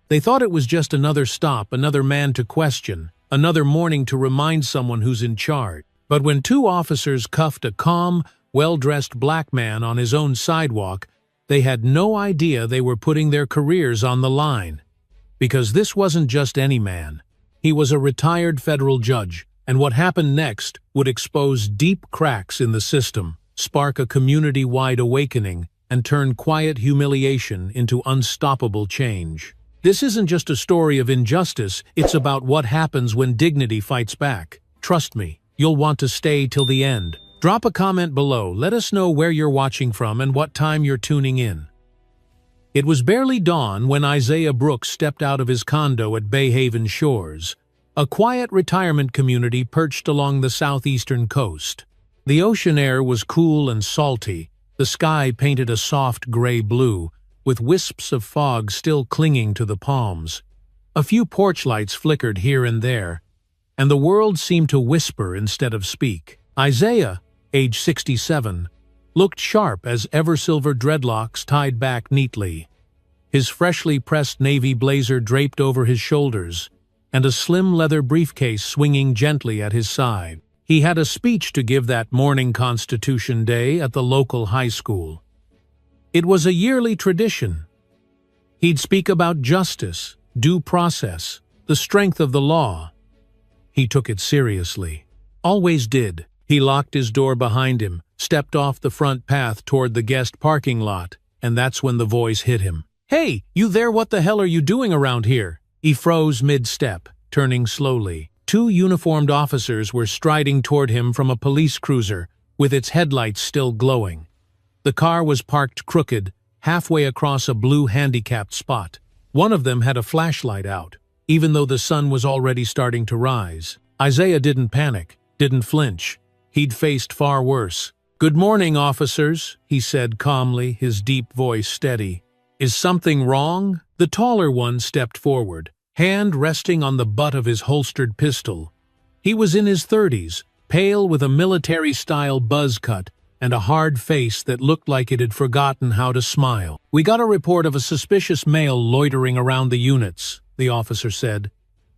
They thought it was just another stop, another man to question, another morning to remind someone who's in charge. But when two officers cuffed a calm, well-dressed black man on his own sidewalk, they had no idea they were putting their careers on the line. Because this wasn't just any man. He was a retired federal judge, and what happened next would expose deep cracks in the system, spark a community-wide awakening, and turn quiet humiliation into unstoppable change. This isn't just a story of injustice, it's about what happens when dignity fights back. Trust me, you'll want to stay till the end. Drop a comment below, let us know where you're watching from and what time you're tuning in. It was barely dawn when Isaiah Brooks stepped out of his condo at Bay Haven Shores, a quiet retirement community perched along the southeastern coast. The ocean air was cool and salty, the sky painted a soft gray blue, with wisps of fog still clinging to the palms. A few porch lights flickered here and there, and the world seemed to whisper instead of speak. Isaiah, age 67, looked sharp as ever-silver dreadlocks tied back neatly. His freshly pressed navy blazer draped over his shoulders, and a slim leather briefcase swinging gently at his side. He had a speech to give that morning Constitution Day at the local high school. It was a yearly tradition. He'd speak about justice, due process, the strength of the law. He took it seriously. Always did. He locked his door behind him, stepped off the front path toward the guest parking lot, and that's when the voice hit him. "Hey, you there? What the hell are you doing around here?" He froze mid-step, turning slowly. Two uniformed officers were striding toward him from a police cruiser, with its headlights still glowing. The car was parked crooked, halfway across a blue handicapped spot. One of them had a flashlight out, even though the sun was already starting to rise. Isaiah didn't panic, didn't flinch. He'd faced far worse. "Good morning, officers," he said calmly, his deep voice steady. "Is something wrong?" The taller one stepped forward, hand resting on the butt of his holstered pistol. He was in his 30s, pale with a military-style buzz cut and a hard face that looked like it had forgotten how to smile. "We got a report of a suspicious male loitering around the units," the officer said.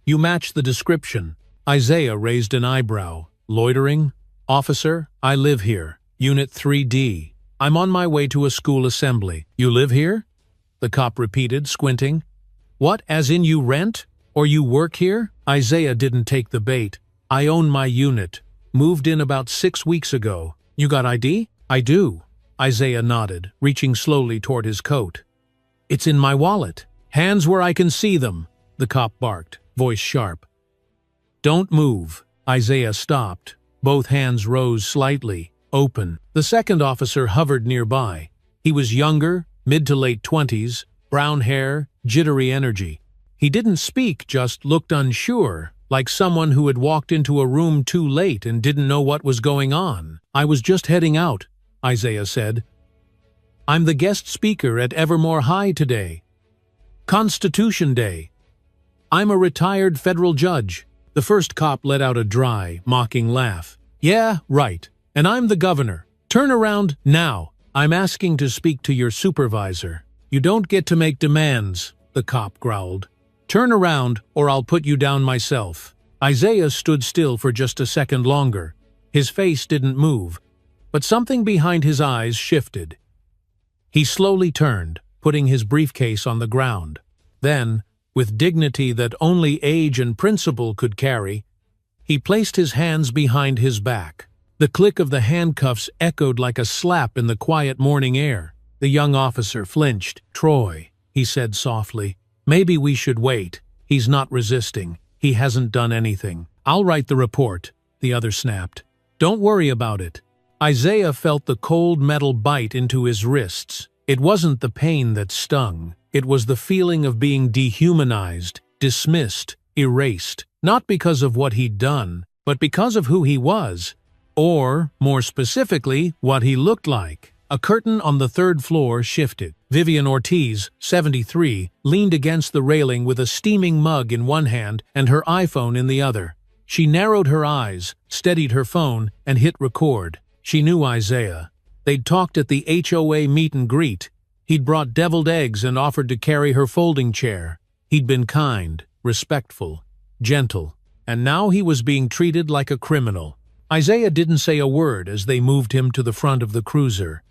"You match the description." Isaiah raised an eyebrow. "Loitering? Officer, I live here. Unit 3D. I'm on my way to a school assembly." "You live here?" the cop repeated, squinting. "What, as in you rent? Or you work here?" Isaiah didn't take the bait. "I own my unit. Moved in about 6 weeks ago. You got ID?" "I do." Isaiah nodded, reaching slowly toward his coat. "It's in my wallet." "Hands where I can see them," the cop barked, voice sharp. "Don't move." Isaiah stopped. Both hands rose slightly, open. The second officer hovered nearby. He was younger, mid to late 20s, brown hair, jittery energy. He didn't speak, just looked unsure, like someone who had walked into a room too late and didn't know what was going on. "I was just heading out," Isaiah said. "I'm the guest speaker at Evermore High today. Constitution Day. I'm a retired federal judge." The first cop let out a dry, mocking laugh. "Yeah, right. And I'm the governor. Turn around now. I'm asking to speak to your supervisor." "You don't get to make demands," the cop growled. "Turn around, or I'll put you down myself." Isaiah stood still for just a second longer. His face didn't move, but something behind his eyes shifted. He slowly turned, putting his briefcase on the ground. Then, with dignity that only age and principle could carry, he placed his hands behind his back. The click of the handcuffs echoed like a slap in the quiet morning air. The young officer flinched. "Troy," he said softly, "maybe we should wait. He's not resisting. He hasn't done anything." "I'll write the report," the other snapped. "Don't worry about it." Isaiah felt the cold metal bite into his wrists. It wasn't the pain that stung. It was the feeling of being dehumanized, dismissed, erased. Not because of what he'd done, but because of who he was. Or, more specifically, what he looked like. A curtain on the third floor shifted. Vivian Ortiz, 73, leaned against the railing with a steaming mug in one hand and her iPhone in the other. She narrowed her eyes, steadied her phone, and hit record. She knew Isaiah. They'd talked at the HOA meet and greet. He'd brought deviled eggs and offered to carry her folding chair. He'd been kind, respectful, gentle, and now he was being treated like a criminal. Isaiah didn't say a word as they moved him to the front of the cruiser.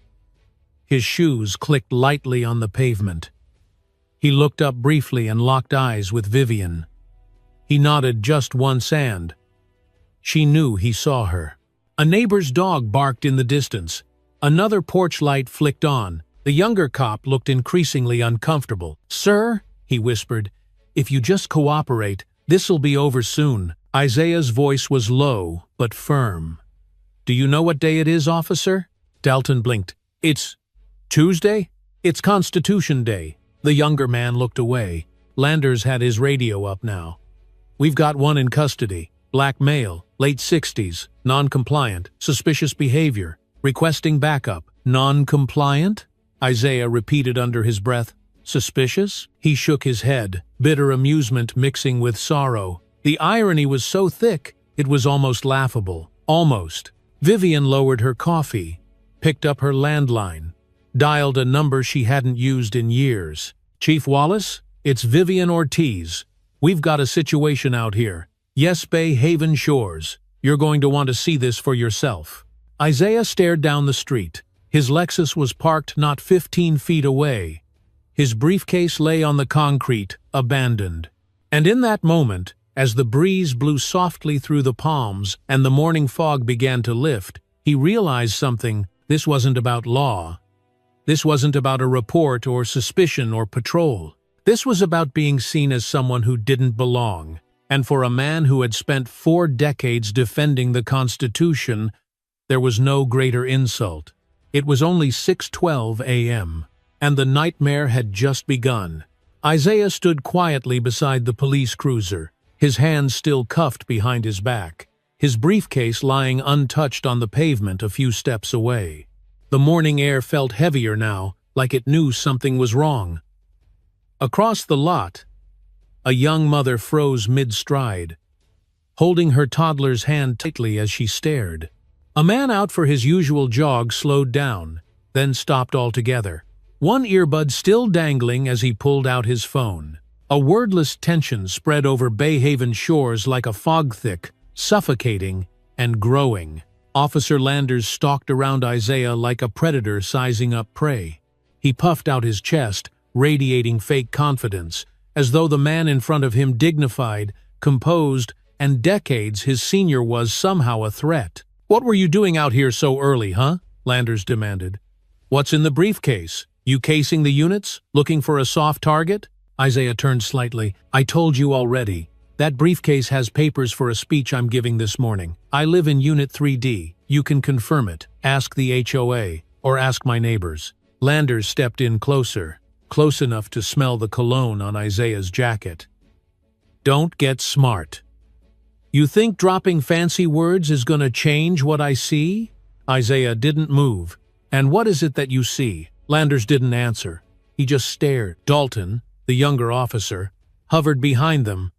His shoes clicked lightly on the pavement. He looked up briefly and locked eyes with Vivian. He nodded just once and she knew he saw her. A neighbor's dog barked in the distance. Another porch light flicked on. The younger cop looked increasingly uncomfortable. "Sir," he whispered, "if you just cooperate, this'll be over soon." Isaiah's voice was low but firm. "Do you know what day it is, officer?" Dalton blinked. "It's Tuesday? It's Constitution Day." The younger man looked away. Landers had his radio up now. "We've got one in custody. Black male, late 60s, non-compliant, suspicious behavior, requesting backup." "Non-compliant?" Isaiah repeated under his breath. "Suspicious?" He shook his head, bitter amusement mixing with sorrow. The irony was so thick, it was almost laughable. Almost. Vivian lowered her coffee, picked up her landline, dialed a number she hadn't used in years. "Chief Wallace, it's Vivian Ortiz. We've got a situation out here. Yes, Bay Haven Shores. You're going to want to see this for yourself." Isaiah stared down the street. His Lexus was parked not 15 feet away. His briefcase lay on the concrete, abandoned. And in that moment, as the breeze blew softly through the palms and the morning fog began to lift, he realized something. This wasn't about law. This wasn't about a report or suspicion or patrol. This was about being seen as someone who didn't belong. And for a man who had spent 4 decades defending the Constitution, there was no greater insult. It was only 6:12 a.m., and the nightmare had just begun. Isaiah stood quietly beside the police cruiser, his hands still cuffed behind his back, his briefcase lying untouched on the pavement a few steps away. The morning air felt heavier now, like it knew something was wrong. Across the lot, a young mother froze mid-stride, holding her toddler's hand tightly as she stared. A man out for his usual jog slowed down, then stopped altogether, one earbud still dangling as he pulled out his phone. A wordless tension spread over Bay Haven Shores like a fog thick, suffocating, and growing. Officer Landers stalked around Isaiah like a predator sizing up prey. He puffed out his chest, radiating fake confidence, as though the man in front of him dignified, composed, and decades his senior was somehow a threat. "What were you doing out here so early, huh?" Landers demanded. "What's in the briefcase? You casing the units? Looking for a soft target?" Isaiah turned slightly. "I told you already. That briefcase has papers for a speech I'm giving this morning. I live in Unit 3D. You can confirm it. Ask the HOA, or ask my neighbors." Landers stepped in closer, close enough to smell the cologne on Isaiah's jacket. "Don't get smart. You think dropping fancy words is gonna change what I see?" Isaiah didn't move. "And what is it that you see?" Landers didn't answer. He just stared. Dalton, the younger officer, hovered behind them,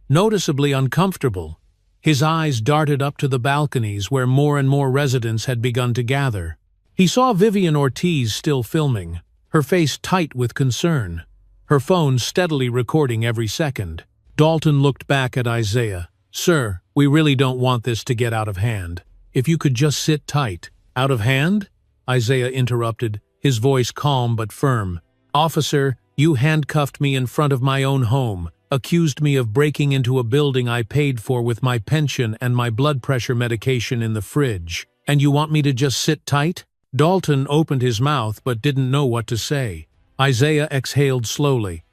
noticeably uncomfortable. His eyes darted up to the balconies where more and more residents had begun to gather. He saw Vivian Ortiz still filming, her face tight with concern, her phone steadily recording every second. Dalton looked back at Isaiah. "Sir, we really don't want this to get out of hand. If you could just sit tight." "Out of hand?" Isaiah interrupted, his voice calm but firm. "Officer, you handcuffed me in front of my own home, accused me of breaking into a building I paid for with my pension and my blood pressure medication in the fridge. And you want me to just sit tight?" Dalton opened his mouth but didn't know what to say. Isaiah exhaled slowly.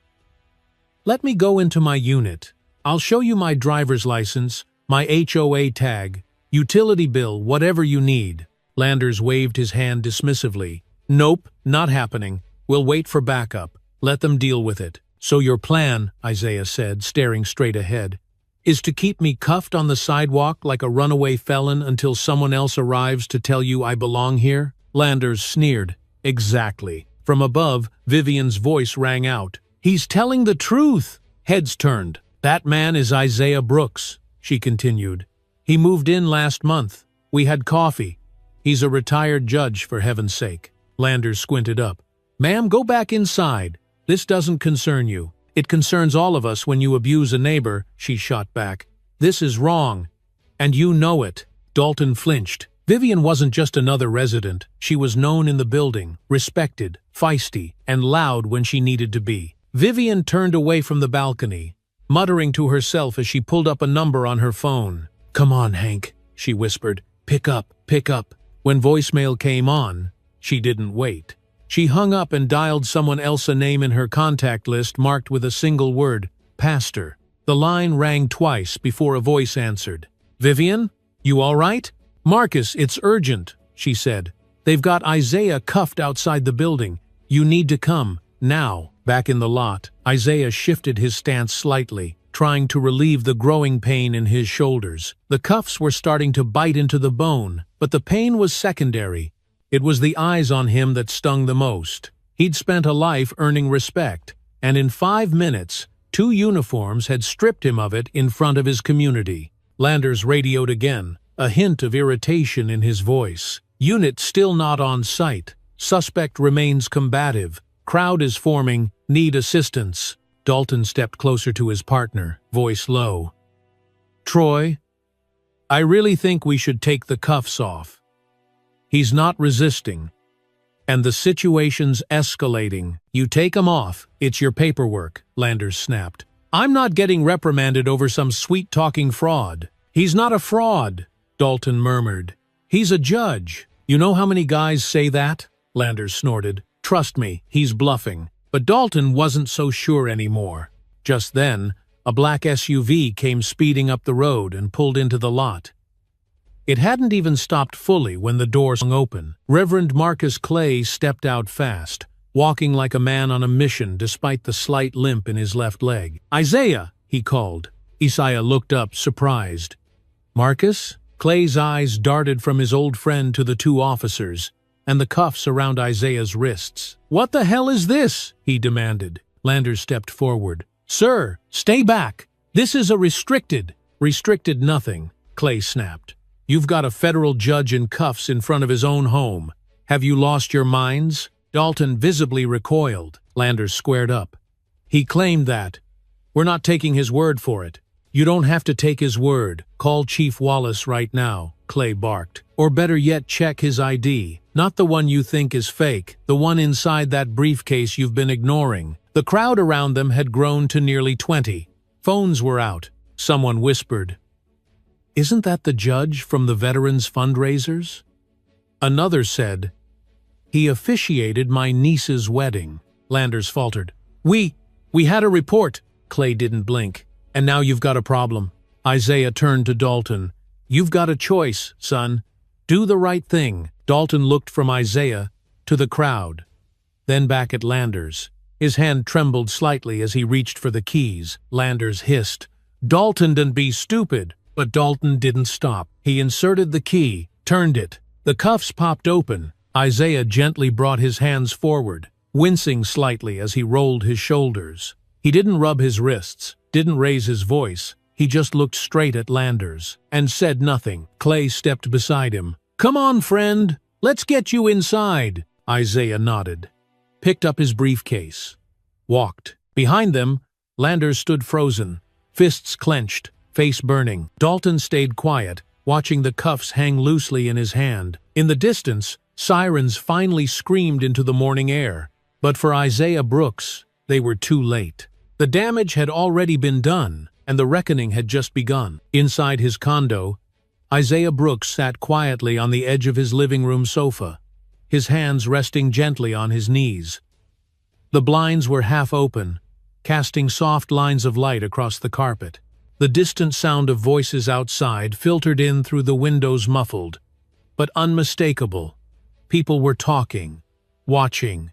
"Let me go into my unit. I'll show you my driver's license, my HOA tag, utility bill, whatever you need." Landers waved his hand dismissively. "Nope, not happening. We'll wait for backup. Let them deal with it." "So your plan," Isaiah said, staring straight ahead, "is to keep me cuffed on the sidewalk like a runaway felon until someone else arrives to tell you I belong here?" Landers sneered. "Exactly." From above, Vivian's voice rang out. "He's telling the truth!" Heads turned. "That man is Isaiah Brooks," she continued. "He moved in last month. We had coffee. He's a retired judge, for heaven's sake." Landers squinted up. "Ma'am, go back inside. This doesn't concern you." It concerns all of us when you abuse a neighbor, she shot back. This is wrong. And you know it. Dalton flinched. Vivian wasn't just another resident. She was known in the building, respected, feisty, and loud when she needed to be. Vivian turned away from the balcony, muttering to herself as she pulled up a number on her phone. Come on, Hank, she whispered. Pick up, pick up. When voicemail came on, she didn't wait. She hung up and dialed someone else, a name in her contact list marked with a single word, Pastor. The line rang twice before a voice answered. Vivian, you all right? Marcus, it's urgent, she said. They've got Isaiah cuffed outside the building. You need to come, now. Back in the lot, Isaiah shifted his stance slightly, trying to relieve the growing pain in his shoulders. The cuffs were starting to bite into the bone, but the pain was secondary. It was the eyes on him that stung the most. He'd spent a life earning respect, and in 5 minutes, 2 uniforms had stripped him of it in front of his community. Landers radioed again, a hint of irritation in his voice. Unit still not on site. Suspect remains combative. Crowd is forming. Need assistance. Dalton stepped closer to his partner, voice low. Troy, I really think we should take the cuffs off. He's not resisting. And the situation's escalating. You take him off. It's your paperwork, Landers snapped. I'm not getting reprimanded over some sweet-talking fraud. He's not a fraud, Dalton murmured. He's a judge. You know how many guys say that? Landers snorted. Trust me, he's bluffing. But Dalton wasn't so sure anymore. Just then, a black SUV came speeding up the road and pulled into the lot. It hadn't even stopped fully when the door swung open. Reverend Marcus Clay stepped out fast, walking like a man on a mission despite the slight limp in his left leg. Isaiah, he called. Isaiah looked up, surprised. Marcus? Clay's eyes darted from his old friend to the 2 officers, and the cuffs around Isaiah's wrists. What the hell is this? He demanded. Landers stepped forward. Sir, stay back. This is a restricted. Restricted nothing, Clay snapped. You've got a federal judge in cuffs in front of his own home. Have you lost your minds? Dalton visibly recoiled. Landers squared up. He claimed that. We're not taking his word for it. You don't have to take his word. Call Chief Wallace right now, Clay barked. Or better yet, check his ID. Not the one you think is fake, the one inside that briefcase you've been ignoring. The crowd around them had grown to nearly 20. Phones were out. Someone whispered, Isn't that the judge from the Veterans Fundraisers? Another said, He officiated my niece's wedding. Landers faltered. We had a report. Clay didn't blink. And now you've got a problem. Isaiah turned to Dalton. You've got a choice, son. Do the right thing. Dalton looked from Isaiah to the crowd, then back at Landers. His hand trembled slightly as he reached for the keys. Landers hissed, Dalton, don't be stupid. But Dalton didn't stop. He inserted the key, turned it. The cuffs popped open. Isaiah gently brought his hands forward, wincing slightly as he rolled his shoulders. He didn't rub his wrists, didn't raise his voice. He just looked straight at Landers and said nothing. Clay stepped beside him. Come on, friend. Let's get you inside. Isaiah nodded, picked up his briefcase, walked. Behind them, Landers stood frozen, fists clenched, face burning. Dalton stayed quiet, watching the cuffs hang loosely in his hand. In the distance, sirens finally screamed into the morning air. But for Isaiah Brooks, they were too late. The damage had already been done, and the reckoning had just begun. Inside his condo, Isaiah Brooks sat quietly on the edge of his living room sofa, his hands resting gently on his knees. The blinds were half open, casting soft lines of light across the carpet. The distant sound of voices outside filtered in through the windows, muffled, but unmistakable. People were talking, watching,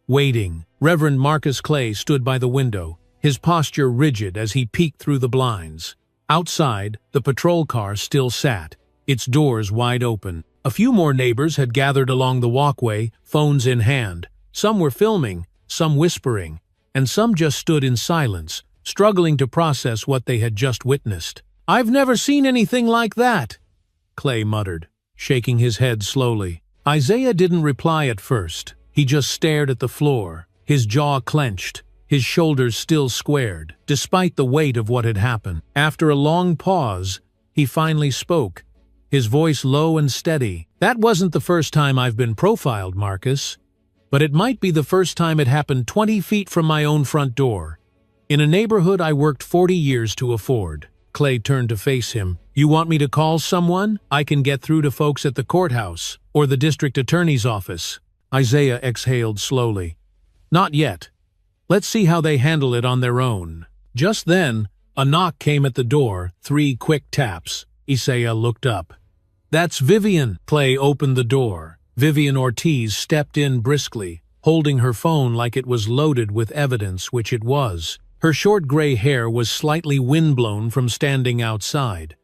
waiting. Reverend Marcus Clay stood by the window, his posture rigid as he peeked through the blinds. Outside, the patrol car still sat, its doors wide open. A few more neighbors had gathered along the walkway, phones in hand. Some were filming, some whispering, and some just stood in silence, struggling to process what they had just witnessed. I've never seen anything like that, Clay muttered, shaking his head slowly. Isaiah didn't reply at first. He just stared at the floor, his jaw clenched, his shoulders still squared, despite the weight of what had happened. After a long pause, he finally spoke, his voice low and steady. "That wasn't the first time I've been profiled, Marcus. But it might be the first time it happened 20 feet from my own front door, in a neighborhood I worked 40 years to afford." Clay turned to face him. "You want me to call someone? I can get through to folks at the courthouse, or the district attorney's office." Isaiah exhaled slowly. "Not yet. Let's see how they handle it on their own." Just then, a knock came at the door, 3 quick taps. Isaiah looked up. "That's Vivian." Clay opened the door. Vivian Ortiz stepped in briskly, holding her phone like it was loaded with evidence, which it was. Her short gray hair was slightly windblown from standing outside,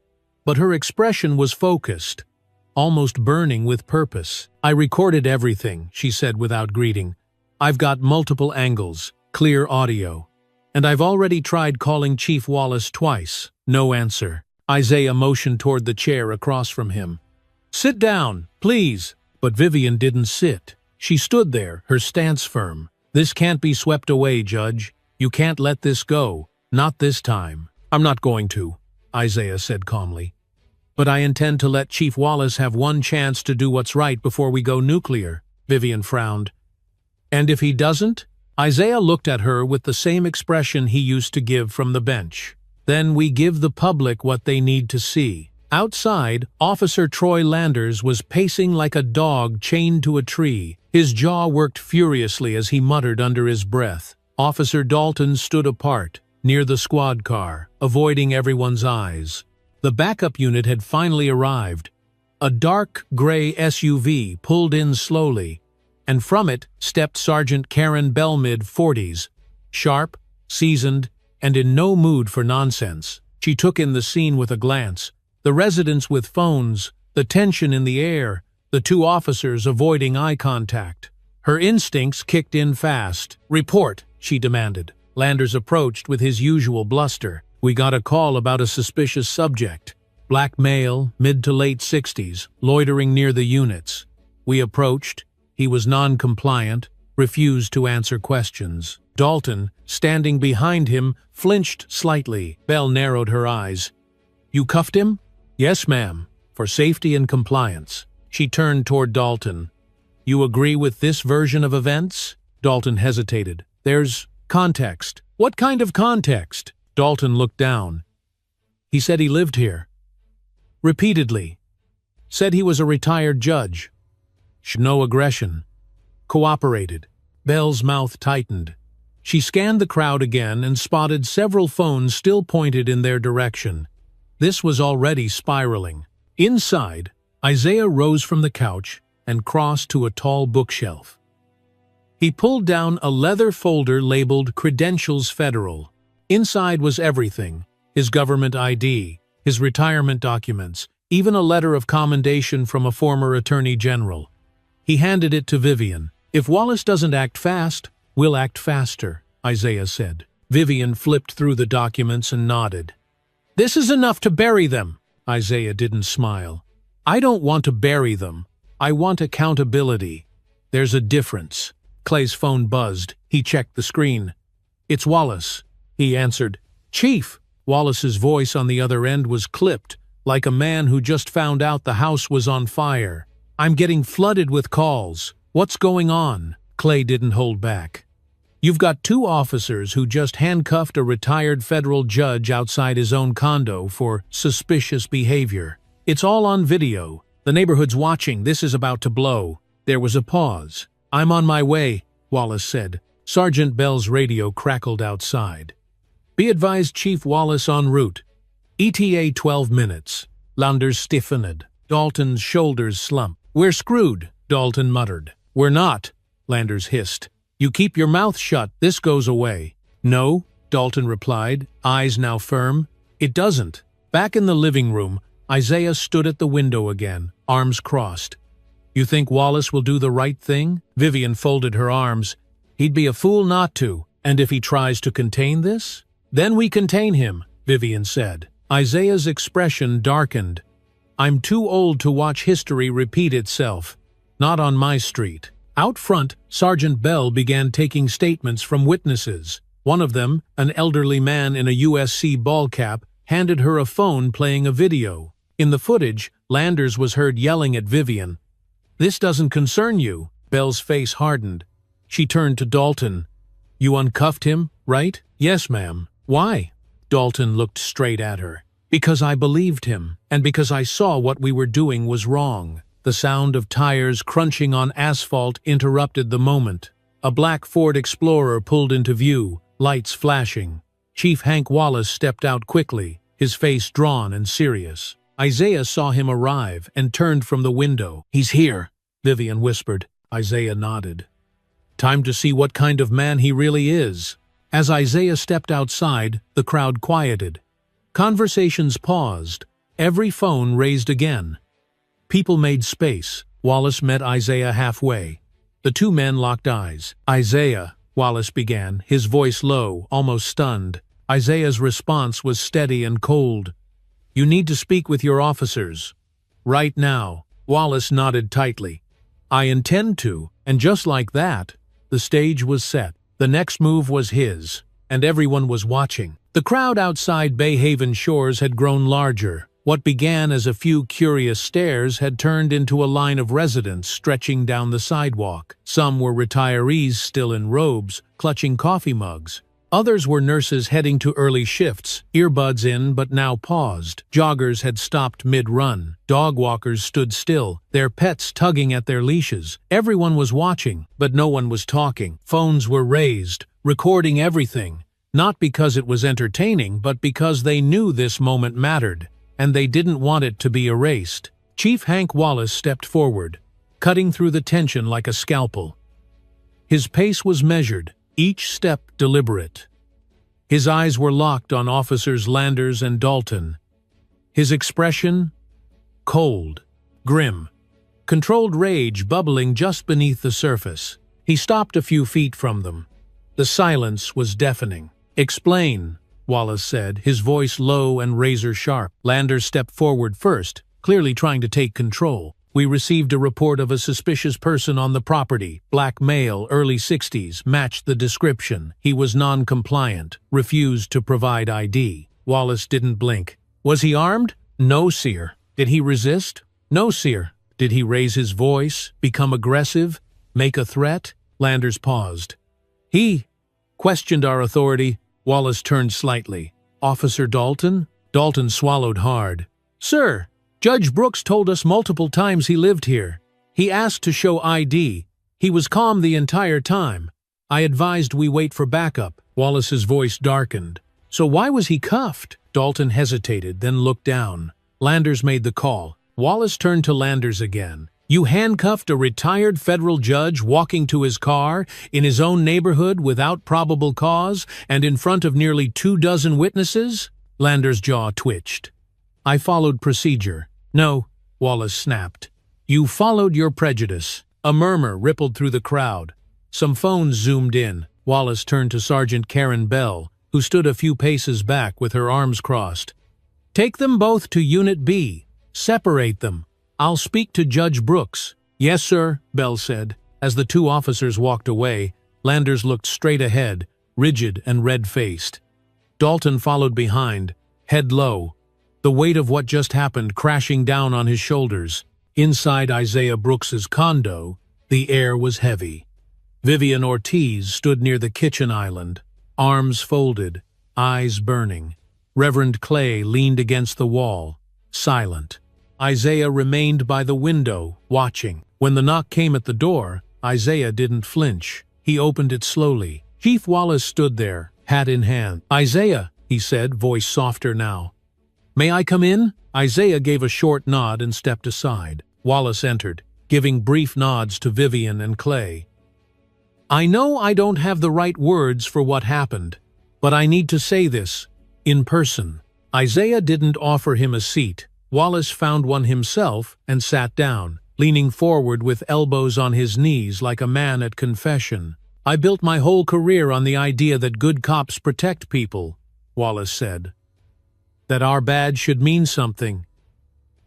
but her expression was focused, almost burning with purpose. "I recorded everything," she said without greeting. "I've got multiple angles, clear audio, and I've already tried calling Chief Wallace twice. No answer." Isaiah motioned toward the chair across from him. "Sit down, please." But Vivian didn't sit. She stood there, her stance firm. "This can't be swept away, Judge. You can't let this go. Not this time." "I'm not going to," Isaiah said calmly. "But I intend to let Chief Wallace have one chance to do what's right before we go nuclear." Vivian frowned. "And if he doesn't?" Isaiah looked at her with the same expression he used to give from the bench. "Then we give the public what they need to see." Outside, Officer Troy Landers was pacing like a dog chained to a tree. His jaw worked furiously as he muttered under his breath. Officer Dalton stood apart, near the squad car, avoiding everyone's eyes. The backup unit had finally arrived. A dark gray SUV pulled in slowly, and from it stepped Sergeant Karen Bell, mid-40s, sharp, seasoned, and in no mood for nonsense. She took in the scene with a glance. The residents with phones, the tension in the air, the 2 officers avoiding eye contact. Her instincts kicked in fast. "Report," she demanded. Landers approached with his usual bluster. "We got a call about a suspicious subject. Black male, mid to late 60s, loitering near the units. We approached. He was non-compliant, refused to answer questions." Dalton, standing behind him, flinched slightly. Bell narrowed her eyes. "You cuffed him?" "Yes, ma'am, for safety and compliance." She turned toward Dalton. "You agree with this version of events?" Dalton hesitated. "There's context." "What kind of context?" Dalton looked down. "He said he lived here. Repeatedly. Said he was a retired judge. No aggression. Cooperated." Bell's mouth tightened. She scanned the crowd again and spotted several phones still pointed in their direction. This was already spiraling. Inside, Isaiah rose from the couch and crossed to a tall bookshelf. He pulled down a leather folder labeled Credentials Federal. Inside was everything: his government ID, his retirement documents, even a letter of commendation from a former attorney general. He handed it to Vivian. "If Wallace doesn't act fast, we'll act faster," Isaiah said. Vivian flipped through the documents and nodded. "This is enough to bury them." Isaiah didn't smile. "I don't want to bury them. I want accountability. There's a difference." Clay's phone buzzed. He checked the screen. "It's Wallace," he answered. "Chief!" Wallace's voice on the other end was clipped, like a man who just found out the house was on fire. "I'm getting flooded with calls. What's going on?" Clay didn't hold back. "You've got 2 officers who just handcuffed a retired federal judge outside his own condo for suspicious behavior. It's all on video. The neighborhood's watching. This is about to blow." There was a pause. "I'm on my way," Wallace said. Sergeant Bell's radio crackled outside. "Be advised, Chief Wallace en route. ETA 12 minutes. Landers stiffened. Dalton's shoulders slumped. "We're screwed," Dalton muttered. "We're not," Landers hissed. "You keep your mouth shut, this goes away." "No," Dalton replied, eyes now firm. "It doesn't." Back in the living room, Isaiah stood at the window again, arms crossed. "You think Wallace will do the right thing?" Vivian folded her arms. "He'd be a fool not to. And if he tries to contain this?" "Then we contain him," Vivian said. Isaiah's expression darkened. "I'm too old to watch history repeat itself. Not on my street." Out front, Sergeant Bell began taking statements from witnesses. One of them, an elderly man in a USC ball cap, handed her a phone playing a video. In the footage, Landers was heard yelling at Vivian. "This doesn't concern you." Belle's face hardened. She turned to Dalton. "You uncuffed him, right?" "Yes, ma'am." "Why?" Dalton looked straight at her. "Because I believed him, and because I saw what we were doing was wrong." The sound of tires crunching on asphalt interrupted the moment. A black Ford Explorer pulled into view, lights flashing. Chief Hank Wallace stepped out quickly, his face drawn and serious. Isaiah saw him arrive and turned from the window. "He's here," Vivian whispered. Isaiah nodded. "Time to see what kind of man he really is." As Isaiah stepped outside, the crowd quieted. Conversations paused. Every phone raised again. People made space. Wallace met Isaiah halfway. The two men locked eyes. "Isaiah," Wallace began, his voice low, almost stunned. Isaiah's response was steady and cold. "You need to speak with your officers. Right now." Wallace nodded tightly. "I intend to," and just like that, the stage was set. The next move was his, and everyone was watching. The crowd outside Bay Haven shores had grown larger. What began as a few curious stares had turned into a line of residents stretching down the sidewalk. Some were retirees still in robes, clutching coffee mugs. Others were nurses heading to early shifts, earbuds in but now paused. Joggers had stopped mid-run. Dog walkers stood still, their pets tugging at their leashes. Everyone was watching, but no one was talking. Phones were raised, recording everything. Not because it was entertaining, but because they knew this moment mattered, and they didn't want it to be erased. Chief Hank Wallace stepped forward, cutting through the tension like a scalpel. His pace was measured, each step deliberate. His eyes were locked on Officers Landers and Dalton. His expression? Cold, grim, controlled rage bubbling just beneath the surface. He stopped a few feet from them. The silence was deafening. "Explain," Wallace said, his voice low and razor-sharp. Landers stepped forward first, clearly trying to take control. "We received a report of a suspicious person on the property. Black male, early 60s, matched the description. He was non-compliant, refused to provide ID." Wallace didn't blink. "Was he armed?" "No, sir." "Did he resist?" "No, sir." "Did he raise his voice, become aggressive, make a threat?" Landers paused. "He questioned our authority." Wallace turned slightly. "Officer Dalton?" Dalton swallowed hard. "Sir, Judge Brooks told us multiple times he lived here. He asked to show ID. He was calm the entire time. I advised we wait for backup." Wallace's voice darkened. "So why was he cuffed?" Dalton hesitated, then looked down. Landers made the call. Wallace turned to Landers again. "You handcuffed a retired federal judge walking to his car in his own neighborhood without probable cause and in front of nearly 24 witnesses?" Landers' jaw twitched. "I followed procedure." "No," Wallace snapped. "You followed your prejudice." A murmur rippled through the crowd. Some phones zoomed in. Wallace turned to Sergeant Karen Bell, who stood a few paces back with her arms crossed. "Take them both to Unit B. Separate them. I'll speak to Judge Brooks." "Yes, sir," Bell said. As the two officers walked away, Landers looked straight ahead, rigid and red-faced. Dalton followed behind, head low, the weight of what just happened crashing down on his shoulders. Inside Isaiah Brooks's condo, the air was heavy. Vivian Ortiz stood near the kitchen island, arms folded, eyes burning. Reverend Clay leaned against the wall, silent. Isaiah remained by the window, watching. When the knock came at the door, Isaiah didn't flinch. He opened it slowly. Chief Wallace stood there, hat in hand. "Isaiah," he said, voice softer now. "May I come in?" Isaiah gave a short nod and stepped aside. Wallace entered, giving brief nods to Vivian and Clay. "I know I don't have the right words for what happened, but I need to say this, in person." Isaiah didn't offer him a seat. Wallace found one himself and sat down, leaning forward with elbows on his knees like a man at confession. "I built my whole career on the idea that good cops protect people," Wallace said. "That our badge should mean something.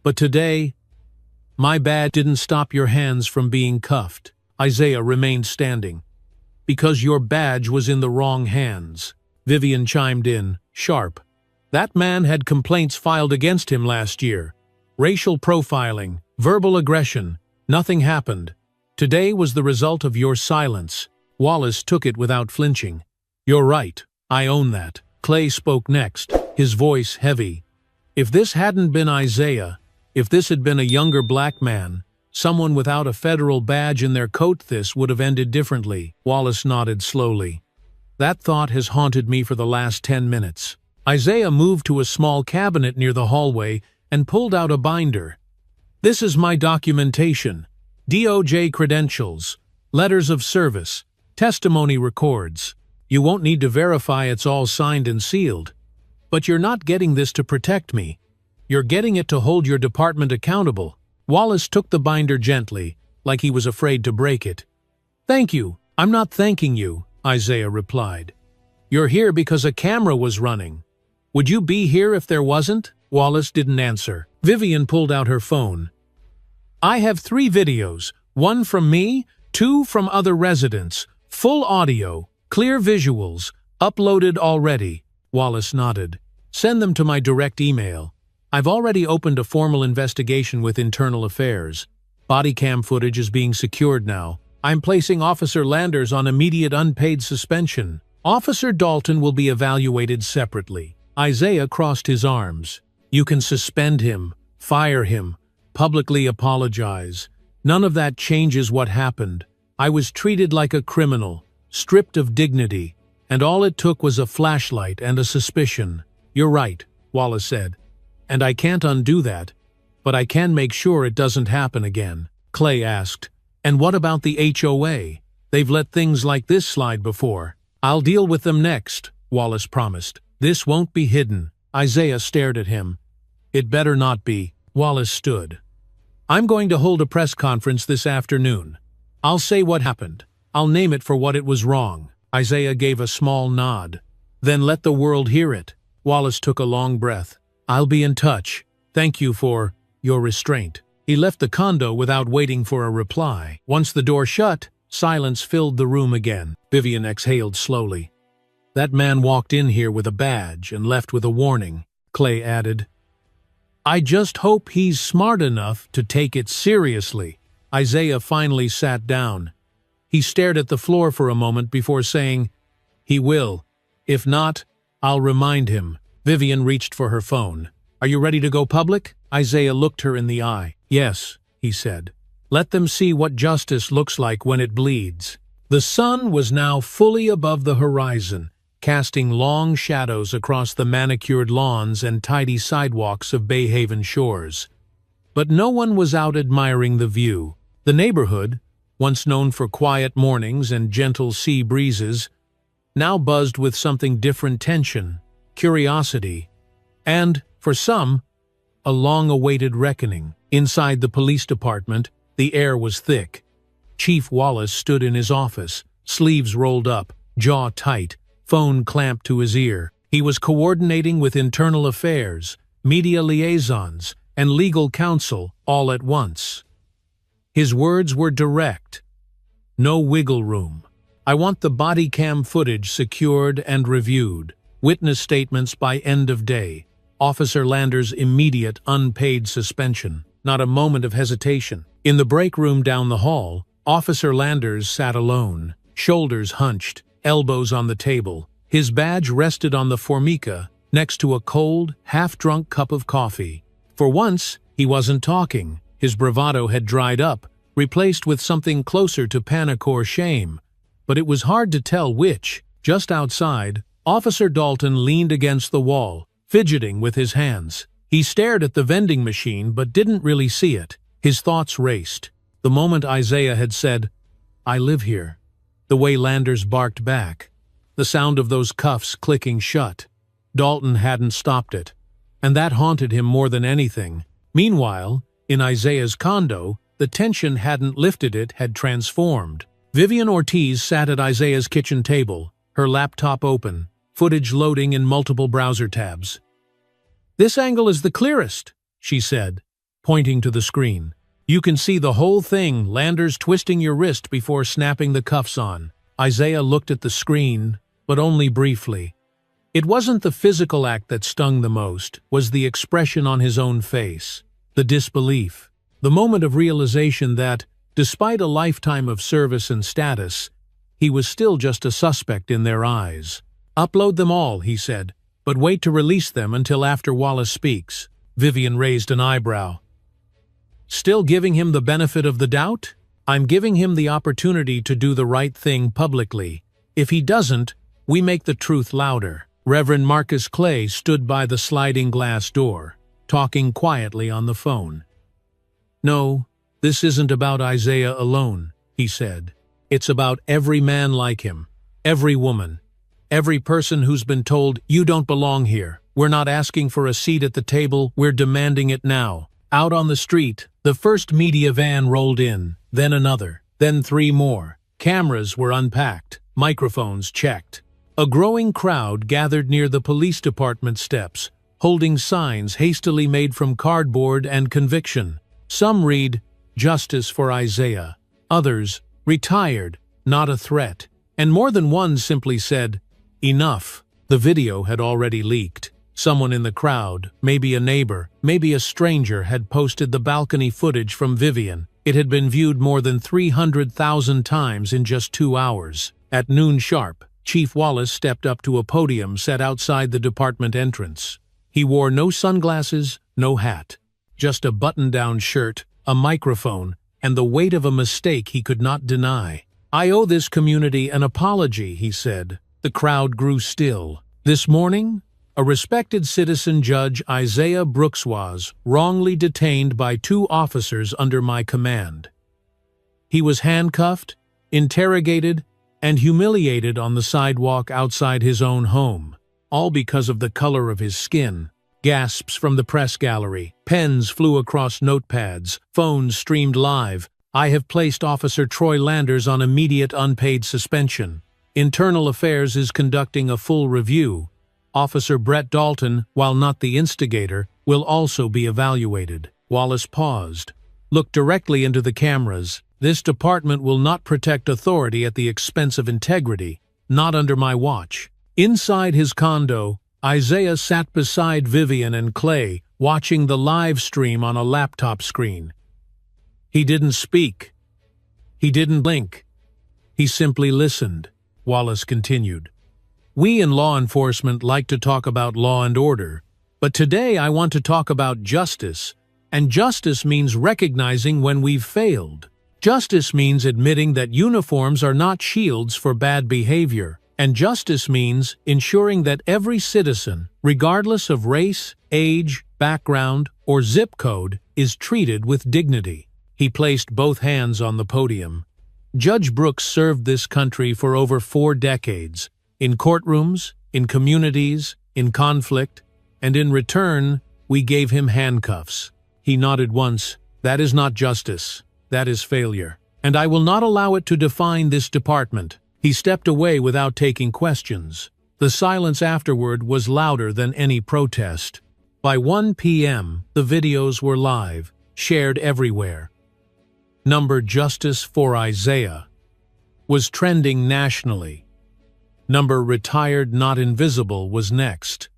But today, my badge didn't stop your hands from being cuffed." Isaiah remained standing. because your badge was in the wrong hands. Vivian chimed in, sharp. That man had complaints filed against him last year. Racial profiling, verbal aggression. Nothing happened. Today was the result of your silence. Wallace took it without flinching. You're right. I own that. Clay spoke next, his voice heavy. If this hadn't been Isaiah, if this had been a younger black man, someone without a federal badge in their coat, this would have ended differently. Wallace nodded slowly. That thought has haunted me for the last 10 minutes. Isaiah moved to a small cabinet near the hallway and pulled out a binder. This is my documentation. DOJ credentials, letters of service, testimony records. You won't need to verify it's all signed and sealed. But you're not getting this to protect me. You're getting it to hold your department accountable. Wallace took the binder gently, like he was afraid to break it. Thank you. I'm not thanking you, Isaiah replied. You're here because a camera was running. Would you be here if there wasn't? Wallace didn't answer. Vivian pulled out her phone. I have 3 videos, 1 from me, 2 from other residents, full audio, clear visuals, uploaded already. Wallace nodded. Send them to my direct email. I've already opened a formal investigation with Internal Affairs. Body cam footage is being secured now. I'm placing Officer Landers on immediate unpaid suspension. Officer Dalton will be evaluated separately. Isaiah crossed his arms. You can suspend him, fire him, publicly apologize. None of that changes what happened. I was treated like a criminal, stripped of dignity, and all it took was a flashlight and a suspicion. You're right, Wallace said. And I can't undo that, but I can make sure it doesn't happen again. Clay asked, and what about the HOA? They've let things like this slide before. I'll deal with them next, Wallace promised. This won't be hidden. Isaiah stared at him. It better not be. Wallace stood. I'm going to hold a press conference this afternoon. I'll say what happened. I'll name it for what it was wrong. Isaiah gave a small nod. Then let the world hear it. Wallace took a long breath. I'll be in touch. Thank you for your restraint. He left the condo without waiting for a reply. Once the door shut, silence filled the room again. Vivian exhaled slowly. That man walked in here with a badge and left with a warning, Clay added. I just hope he's smart enough to take it seriously. Isaiah finally sat down. He stared at the floor for a moment before saying, He will. If not, I'll remind him. Vivian reached for her phone. Are you ready to go public? Isaiah looked her in the eye. Yes, he said. Let them see what justice looks like when it bleeds. The sun was now fully above the horizon, casting long shadows across the manicured lawns and tidy sidewalks of Bay Haven shores. But no one was out admiring the view. The neighborhood, once known for quiet mornings and gentle sea breezes, now buzzed with something different: tension, curiosity, and, for some, a long-awaited reckoning. Inside the police department, the air was thick. Chief Wallace stood in his office, sleeves rolled up, jaw tight, phone clamped to his ear. He was coordinating with Internal Affairs, media liaisons, and legal counsel all at once. His words were direct. No wiggle room. I want the body cam footage secured and reviewed. Witness statements by end of day. Officer Landers' immediate unpaid suspension. Not a moment of hesitation. In the break room down the hall, Officer Landers sat alone, shoulders hunched, elbows on the table. His badge rested on the formica, next to a cold, half-drunk cup of coffee. For once, he wasn't talking. His bravado had dried up, replaced with something closer to panic or shame. But it was hard to tell which. Just outside, Officer Dalton leaned against the wall, fidgeting with his hands. He stared at the vending machine but didn't really see it. His thoughts raced. The moment Isaiah had said, "I live here," the way Landers barked back, the sound of those cuffs clicking shut. Dalton hadn't stopped it, and that haunted him more than anything. Meanwhile, in Isaiah's condo, the tension hadn't lifted, it had transformed. Vivian Ortiz sat at Isaiah's kitchen table, her laptop open, footage loading in multiple browser tabs. "This angle is the clearest," she said, pointing to the screen. "You can see the whole thing, Landers twisting your wrist before snapping the cuffs on." Isaiah looked at the screen, but only briefly. It wasn't the physical act that stung the most, was the expression on his own face, the disbelief, the moment of realization that, despite a lifetime of service and status, he was still just a suspect in their eyes. "Upload them all," he said, "but wait to release them until after Wallace speaks." Vivian raised an eyebrow. "Still giving him the benefit of the doubt? I'm giving him the opportunity to do the right thing publicly. If he doesn't, we make the truth louder." Reverend Marcus Clay stood by the sliding glass door, talking quietly on the phone. "No, this isn't about Isaiah alone," he said. "It's about every man like him, every woman, every person who's been told, 'You don't belong here. We're not asking for a seat at the table, we're demanding it now.'" Out on the street, the first media van rolled in, then another, then 3 more. Cameras were unpacked, microphones checked. A growing crowd gathered near the police department steps, holding signs hastily made from cardboard and conviction. Some read, "Justice for Isaiah." Others, "Retired, not a threat." And more than one simply said, "Enough." The video had already leaked. Someone in the crowd, maybe a neighbor, maybe a stranger, had posted the balcony footage from Vivian. It had been viewed more than 300,000 times in just 2 hours. At noon sharp, Chief Wallace stepped up to a podium set outside the department entrance. He wore no sunglasses, no hat. Just a button-down shirt, a microphone, and the weight of a mistake he could not deny. "I owe this community an apology," he said. The crowd grew still. "This morning, a respected citizen judge, Isaiah Brooks, was wrongly detained by 2 officers under my command. He was handcuffed, interrogated, and humiliated on the sidewalk outside his own home, all because of the color of his skin." Gasps from the press gallery. Pens flew across notepads. Phones streamed live. "I have placed Officer Troy Landers on immediate unpaid suspension. Internal Affairs is conducting a full review. Officer Brett Dalton, while not the instigator, will also be evaluated." Wallace paused, looked directly into the cameras. "This department will not protect authority at the expense of integrity, not under my watch." Inside his condo, Isaiah sat beside Vivian and Clay, watching the live stream on a laptop screen. He didn't speak. He didn't blink. He simply listened. Wallace continued. "We in law enforcement like to talk about law and order, but today I want to talk about justice, and justice means recognizing when we've failed. Justice means admitting that uniforms are not shields for bad behavior. And justice means ensuring that every citizen, regardless of race, age, background, or zip code, is treated with dignity." He placed both hands on the podium. "Judge Brooks served this country for over 4 decades, in courtrooms, in communities, in conflict, and in return, we gave him handcuffs." He nodded once. "That is not justice. That is failure. And I will not allow it to define this department." He stepped away without taking questions. The silence afterward was louder than any protest. By 1 p.m., the videos were live, shared everywhere. Number "Justice for Isaiah" was trending nationally. Number "Retired Not Invisible" was next.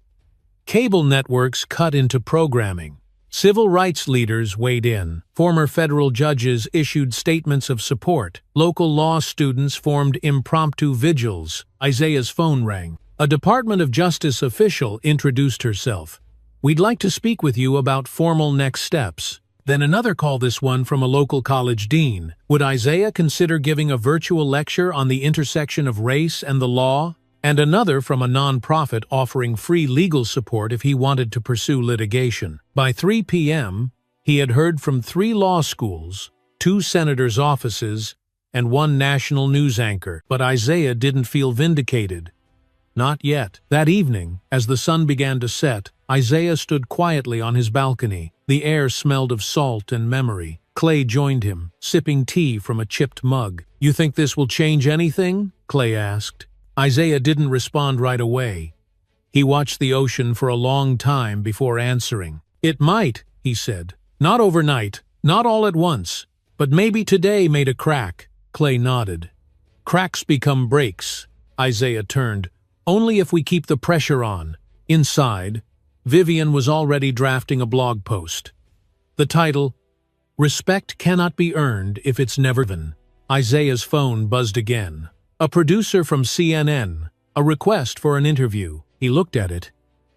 Cable networks cut into programming. Civil rights leaders weighed in. Former federal judges issued statements of support. Local law students formed impromptu vigils. Isaiah's phone rang. A Department of Justice official introduced herself. "We'd like to speak with you about formal next steps." Then another call, this one from a local college dean. Would Isaiah consider giving a virtual lecture on the intersection of race and the law? And another from a nonprofit offering free legal support if he wanted to pursue litigation. By 3 p.m., he had heard from 3 law schools, 2 senators' offices, and 1 national news anchor. But Isaiah didn't feel vindicated. Not yet. That evening, as the sun began to set, Isaiah stood quietly on his balcony. The air smelled of salt and memory. Clay joined him, sipping tea from a chipped mug. "You think this will change anything?" Clay asked. Isaiah didn't respond right away. He watched the ocean for a long time before answering. "It might," he said. "Not overnight, not all at once, but maybe today made a crack." Clay nodded. Cracks become breaks. Isaiah turned. Only if we keep the pressure on. Inside, Vivian was already drafting a blog post. The title, Respect Cannot Be Earned If It's Never Given. Isaiah's phone buzzed again. A producer from CNN. A request for an interview. He looked at it,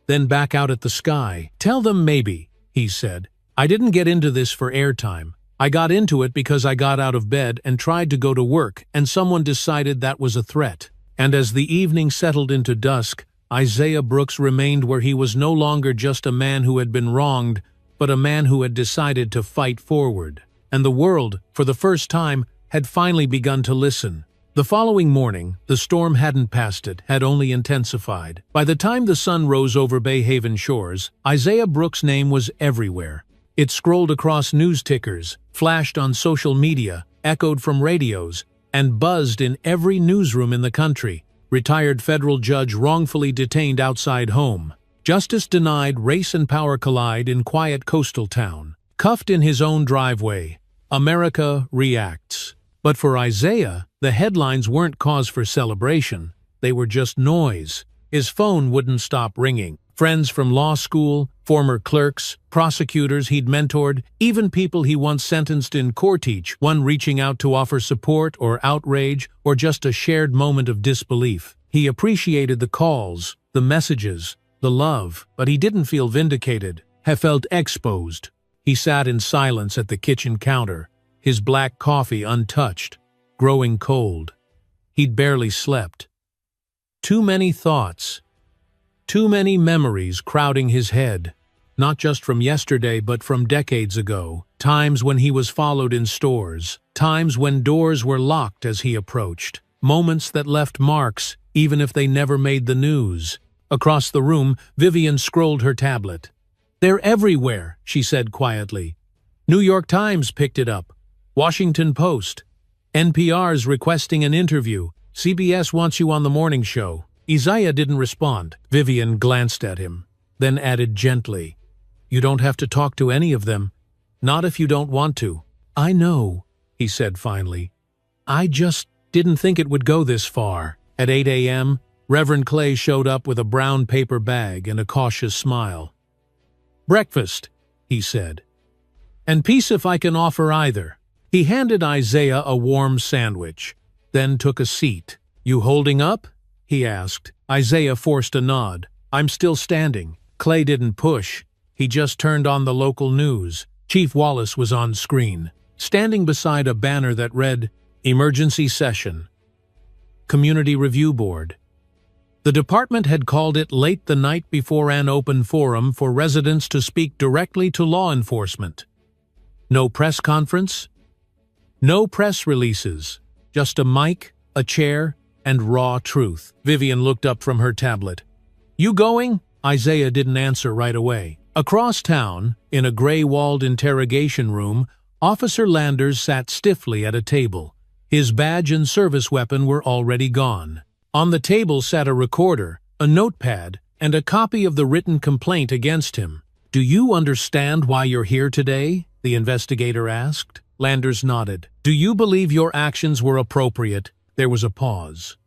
then back out at the sky. Tell them maybe, he said. I didn't get into this for airtime. I got into it because I got out of bed and tried to go to work, and someone decided that was a threat. And as the evening settled into dusk, Isaiah Brooks remained where he was no longer just a man who had been wronged, but a man who had decided to fight forward. And the world, for the first time, had finally begun to listen. The following morning, the storm hadn't passed it, had only intensified. By the time the sun rose over Bay Haven shores, Isaiah Brooks' name was everywhere. It scrolled across news tickers, flashed on social media, echoed from radios, and buzzed in every newsroom in the country. Retired federal judge wrongfully detained outside home. Justice denied, race and power collide in quiet coastal town. Cuffed in his own driveway. America reacts. But for Isaiah, the headlines weren't cause for celebration. They were just noise. His phone wouldn't stop ringing. Friends from law school, former clerks, prosecutors he'd mentored, even people he once sentenced in court, each one reaching out to offer support or outrage or just a shared moment of disbelief. He appreciated the calls, the messages, the love, but he didn't feel vindicated, had felt exposed. He sat in silence at the kitchen counter, his black coffee untouched, growing cold. He'd barely slept. Too many thoughts. Too many memories crowding his head, not just from yesterday but from decades ago, times when he was followed in stores, times when doors were locked as he approached, moments that left marks even if they never made the news. Across the room, Vivian scrolled her tablet. They're everywhere, she said quietly. New York Times picked it up. Washington Post. NPR's requesting an interview. CBS wants you on the morning show. Isaiah didn't respond. Vivian glanced at him, then added gently, You don't have to talk to any of them. Not if you don't want to. I know, he said finally. I just didn't think it would go this far. At 8 a.m., Reverend Clay showed up with a brown paper bag and a cautious smile. Breakfast, he said. And peace if I can offer either. He handed Isaiah a warm sandwich, then took a seat. You holding up? He asked. Isaiah forced a nod. I'm still standing. Clay didn't push. He just turned on the local news. Chief Wallace was on screen, standing beside a banner that read, Emergency Session. Community Review Board. The department had called it late the night before an open forum for residents to speak directly to law enforcement. No press conference? No press releases. Just a mic, a chair, and raw truth. Vivian looked up from her tablet. You going? Isaiah didn't answer right away. Across town, in a gray-walled interrogation room, Officer Landers sat stiffly at a table. His badge and service weapon were already gone. On the table sat a recorder, a notepad, and a copy of the written complaint against him. Do you understand why you're here today? The investigator asked. Landers nodded. Do you believe your actions were appropriate? There was a pause.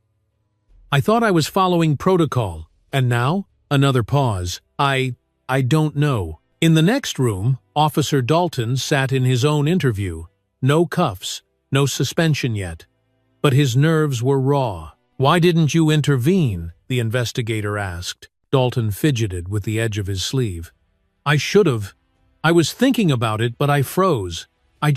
I thought I was following protocol. And now? Another pause. I don't know. In the next room, Officer Dalton sat in his own interview. No cuffs, no suspension yet. But his nerves were raw. Why didn't you intervene? The investigator asked. Dalton fidgeted with the edge of his sleeve. I should have. I was thinking about it, but I froze. I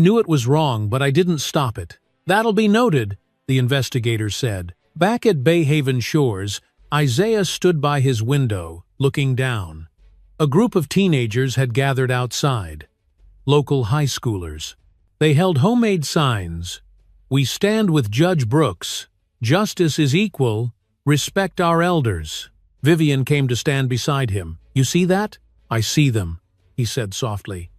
knew it was wrong, but I didn't stop it. That'll be noted, the investigator said. Back at Bay Haven shores, Isaiah stood by his window, looking down. A group of teenagers had gathered outside. Local high schoolers. They held homemade signs. We stand with Judge Brooks. Justice is equal. Respect our elders. Vivian came to stand beside him. You see that? I see them, he said softly.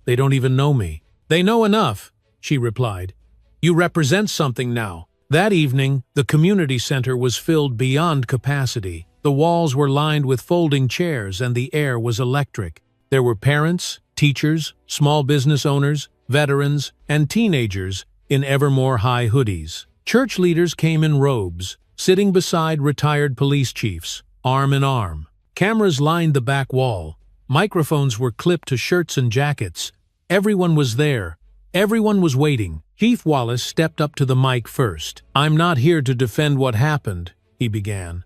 They don't even know me. They know enough, she replied. You represent something now. That evening, the community center was filled beyond capacity. The walls were lined with folding chairs and the air was electric. There were parents, teachers, small business owners, veterans, and teenagers in ever more high hoodies. Church leaders came in robes, sitting beside retired police chiefs, arm in arm. Cameras lined the back wall. Microphones were clipped to shirts and jackets. Everyone was there. Everyone was waiting. Chief Wallace stepped up to the mic first. "I'm not here to defend what happened," he began.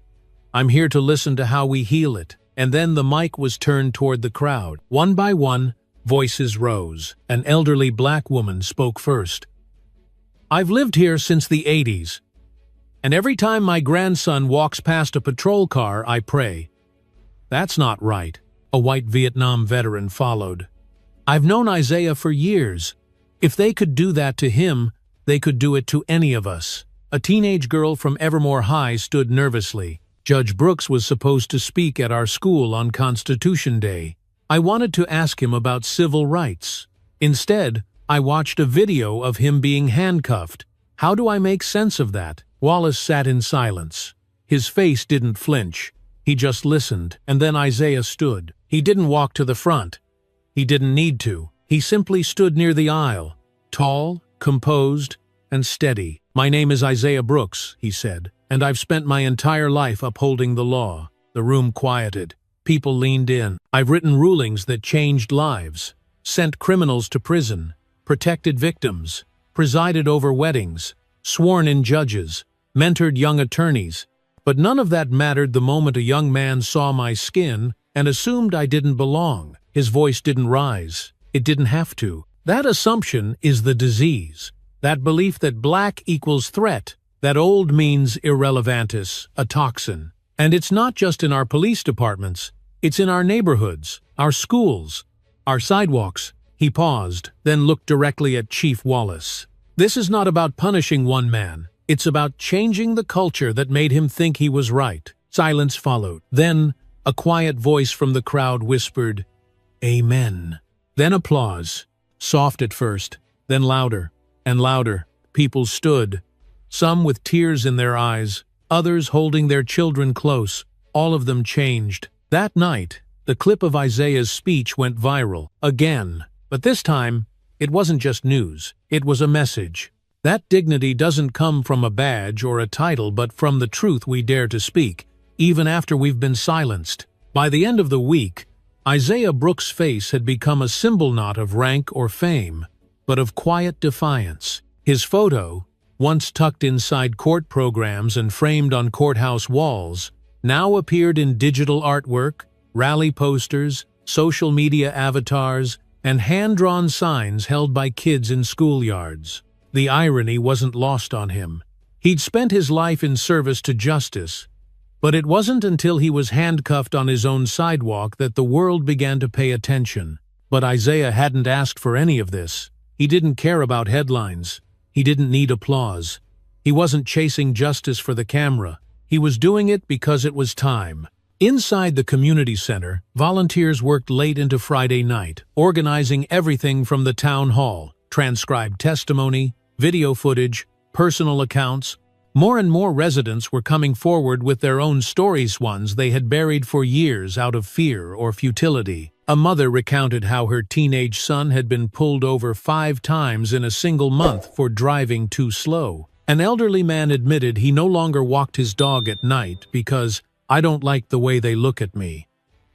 "I'm here to listen to how we heal it." And then the mic was turned toward the crowd. One by one, voices rose. An elderly black woman spoke first. "I've lived here since the 80s, and every time my grandson walks past a patrol car, I pray." "That's not right," a white Vietnam veteran followed. "I've known Isaiah for years. If they could do that to him, they could do it to any of us." A teenage girl from Evermore High stood nervously. "Judge Brooks was supposed to speak at our school on Constitution Day. I wanted to ask him about civil rights. Instead, I watched a video of him being handcuffed. How do I make sense of that?" Wallace sat in silence. His face didn't flinch. He just listened, and then Isaiah stood. He didn't walk to the front. He didn't need to. He simply stood near the aisle, tall, composed, and steady. "My name is Isaiah Brooks," he said, "and I've spent my entire life upholding the law." The room quieted. People leaned in. "I've written rulings that changed lives, sent criminals to prison, protected victims, presided over weddings, sworn in judges, mentored young attorneys. But none of that mattered the moment a young man saw my skin and assumed I didn't belong." His voice didn't rise. It didn't have to. That assumption is the disease. That belief that black equals threat, that old means irrelevantis, a toxin. And it's not just in our police departments. It's in our neighborhoods, our schools, our sidewalks. He paused, then looked directly at Chief Wallace. "This is not about punishing one man. It's about changing the culture that made him think he was right." Silence followed. Then, a quiet voice from the crowd whispered, "Amen." Then applause. Soft at first, then louder and louder. People stood, some with tears in their eyes, others holding their children close. All of them changed. That night, the clip of Isaiah's speech went viral again. But this time, it wasn't just news. It was a message. That dignity doesn't come from a badge or a title, but from the truth we dare to speak, even after we've been silenced. By the end of the week, Isaiah Brooks' face had become a symbol not of rank or fame, but of quiet defiance. His photo, once tucked inside court programs and framed on courthouse walls, now appeared in digital artwork, rally posters, social media avatars, and hand-drawn signs held by kids in schoolyards. The irony wasn't lost on him. He'd spent his life in service to justice, but it wasn't until he was handcuffed on his own sidewalk that the world began to pay attention. But Isaiah hadn't asked for any of this. He didn't care about headlines. He didn't need applause. He wasn't chasing justice for the camera. He was doing it because it was time. Inside the community center, volunteers worked late into Friday night, organizing everything from the town hall, transcribed testimony, video footage, personal accounts. More and more residents were coming forward with their own stories, ones they had buried for years out of fear or futility. A mother recounted how her teenage son had been pulled over 5 times in a single month for driving too slow. An elderly man admitted he no longer walked his dog at night because "I don't like the way they look at me."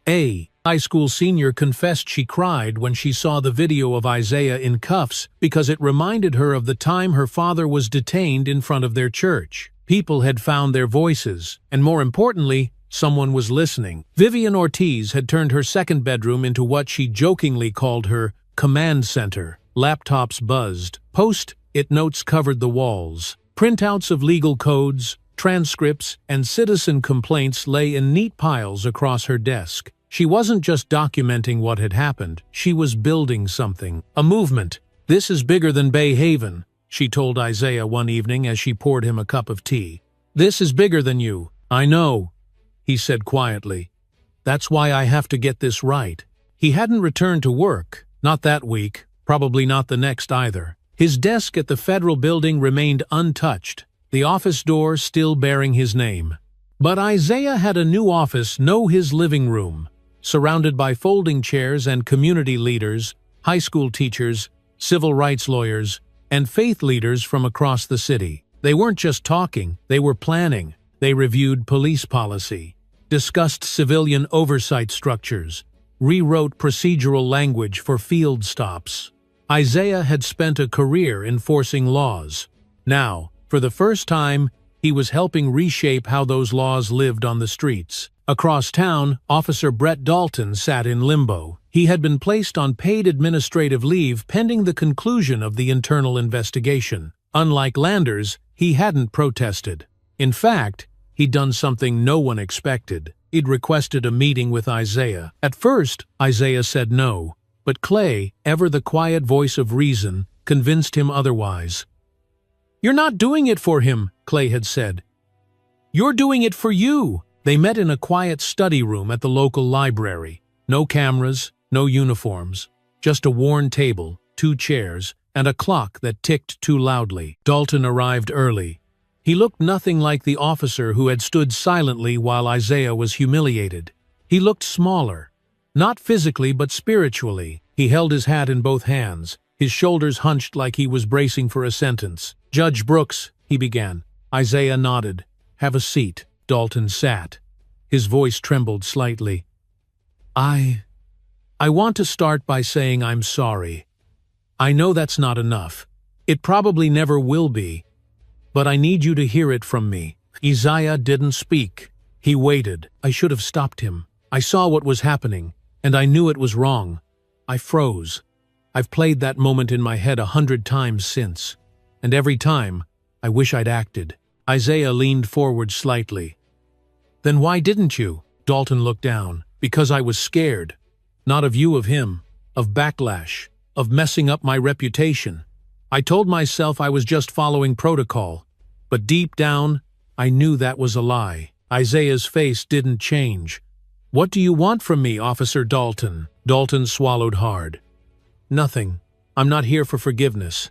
A high school senior confessed she cried when she saw the video of Isaiah in cuffs because it reminded her of the time her father was detained in front of their church. People had found their voices, and more importantly, someone was listening. Vivian Ortiz had turned her second bedroom into what she jokingly called her command center. Laptops buzzed. Post-it notes covered the walls. Printouts of legal codes, transcripts, and citizen complaints lay in neat piles across her desk. She wasn't just documenting what had happened, she was building something. A movement. "This is bigger than Bay Haven," she told Isaiah one evening as she poured him a cup of tea. "This is bigger than you." "I know," he said quietly. "That's why I have to get this right." He hadn't returned to work, not that week, probably not the next either. His desk at the federal building remained untouched, the office door still bearing his name. But Isaiah had a new office, his living room, surrounded by folding chairs and community leaders, high school teachers, civil rights lawyers, and faith leaders from across the city. They weren't just talking, they were planning. They reviewed police policy, discussed civilian oversight structures, rewrote procedural language for field stops. Isaiah had spent a career enforcing laws. Now, for the first time, he was helping reshape how those laws lived on the streets. Across town, Officer Brett Dalton sat in limbo. He had been placed on paid administrative leave pending the conclusion of the internal investigation. Unlike Landers, he hadn't protested. In fact, he'd done something no one expected. He'd requested a meeting with Isaiah. At first, Isaiah said no, but Clay, ever the quiet voice of reason, convinced him otherwise. "You're not doing it for him," Clay had said. "You're doing it for you." They met in a quiet study room at the local library. No cameras, no uniforms, just a worn table, 2 chairs, and a clock that ticked too loudly. Dalton arrived early. He looked nothing like the officer who had stood silently while Isaiah was humiliated. He looked smaller. Not physically, but spiritually. He held his hat in both hands, his shoulders hunched like he was bracing for a sentence. "Judge Brooks," he began. Isaiah nodded. "Have a seat." Dalton sat. His voice trembled slightly. I want to start by saying I'm sorry. I know that's not enough. It probably never will be. But I need you to hear it from me." Isaiah didn't speak. He waited. I should have stopped him. I saw what was happening, and I knew it was wrong. I froze. I've played that moment in my head 100 times since. And every time, I wish I'd acted. Isaiah leaned forward slightly. "Then why didn't you?" Dalton looked down. "Because I was scared. Not of you, of him. Of backlash. Of messing up my reputation. I told myself I was just following protocol. But deep down, I knew that was a lie." Isaiah's face didn't change. "What do you want from me, Officer Dalton?" Dalton swallowed hard. "Nothing. I'm not here for forgiveness.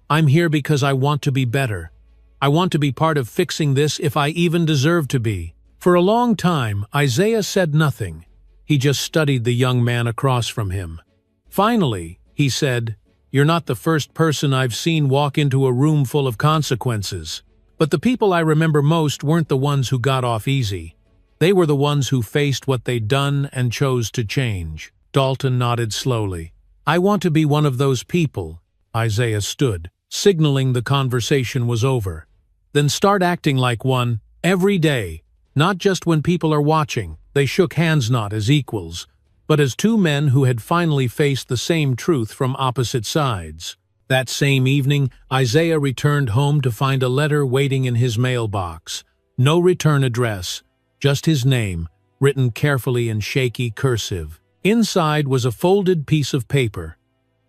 I'm here because I want to be better. I want to be part of fixing this if I even deserve to be." For a long time, Isaiah said nothing. He just studied the young man across from him. Finally, he said, "You're not the first person I've seen walk into a room full of consequences. But the people I remember most weren't the ones who got off easy. They were the ones who faced what they'd done and chose to change." Dalton nodded slowly. "I want to be one of those people." Isaiah stood, signaling the conversation was over. "Then start acting like one, every day, not just when people are watching." They shook hands not as equals, but as 2 men who had finally faced the same truth from opposite sides. That same evening, Isaiah returned home to find a letter waiting in his mailbox. No return address, just his name, written carefully in shaky cursive. Inside was a folded piece of paper.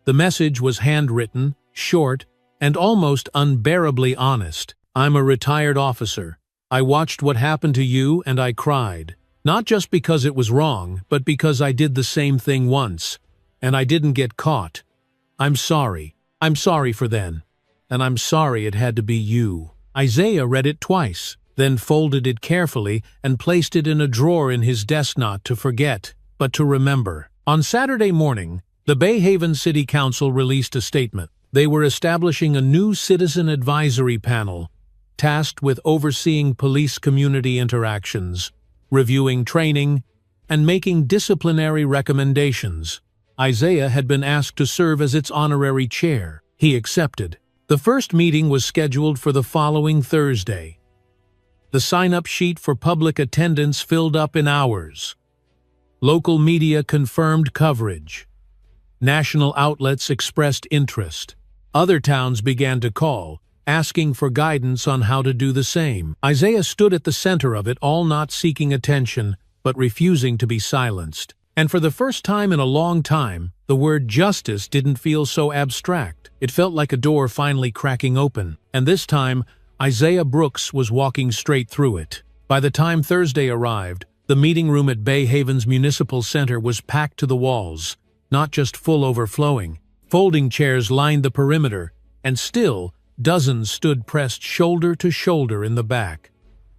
The message was handwritten, short, and almost unbearably honest. "I'm a retired officer. I watched what happened to you and I cried. Not just because it was wrong, but because I did the same thing once, and I didn't get caught. I'm sorry. I'm sorry for then. And I'm sorry it had to be you." Isaiah read it twice, then folded it carefully and placed it in a drawer in his desk, not to forget, but to remember. On Saturday morning, the Bay Haven City Council released a statement. They were establishing a new citizen advisory panel, tasked with overseeing police community interactions, reviewing training, and making disciplinary recommendations. Isaiah had been asked to serve as its honorary chair. He accepted. The first meeting was scheduled for the following Thursday. The sign-up sheet for public attendance filled up in hours. Local media confirmed coverage. National outlets expressed interest. Other towns began to call, asking for guidance on how to do the same. Isaiah stood at the center of it all, not seeking attention, but refusing to be silenced. And for the first time in a long time, the word justice didn't feel so abstract. It felt like a door finally cracking open. And this time, Isaiah Brooks was walking straight through it. By the time Thursday arrived, the meeting room at Bay Haven's Municipal Center was packed to the walls, not just full overflowing. Folding chairs lined the perimeter, and still, dozens stood pressed shoulder to shoulder in the back.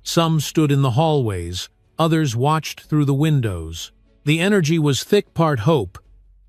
Some stood in the hallways, others watched through the windows. The energy was thick, part hope,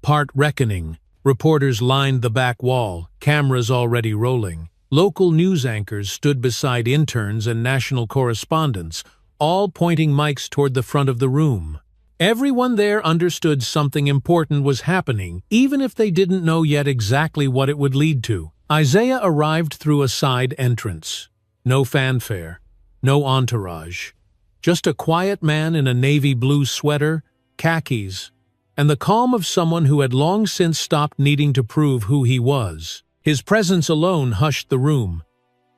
part reckoning. Reporters lined the back wall, cameras already rolling. Local news anchors stood beside interns and national correspondents, all pointing mics toward the front of the room. Everyone there understood something important was happening, even if they didn't know yet exactly what it would lead to. Isaiah arrived through a side entrance. No fanfare, no entourage. Just a quiet man in a navy blue sweater, khakis, and the calm of someone who had long since stopped needing to prove who he was. His presence alone hushed the room,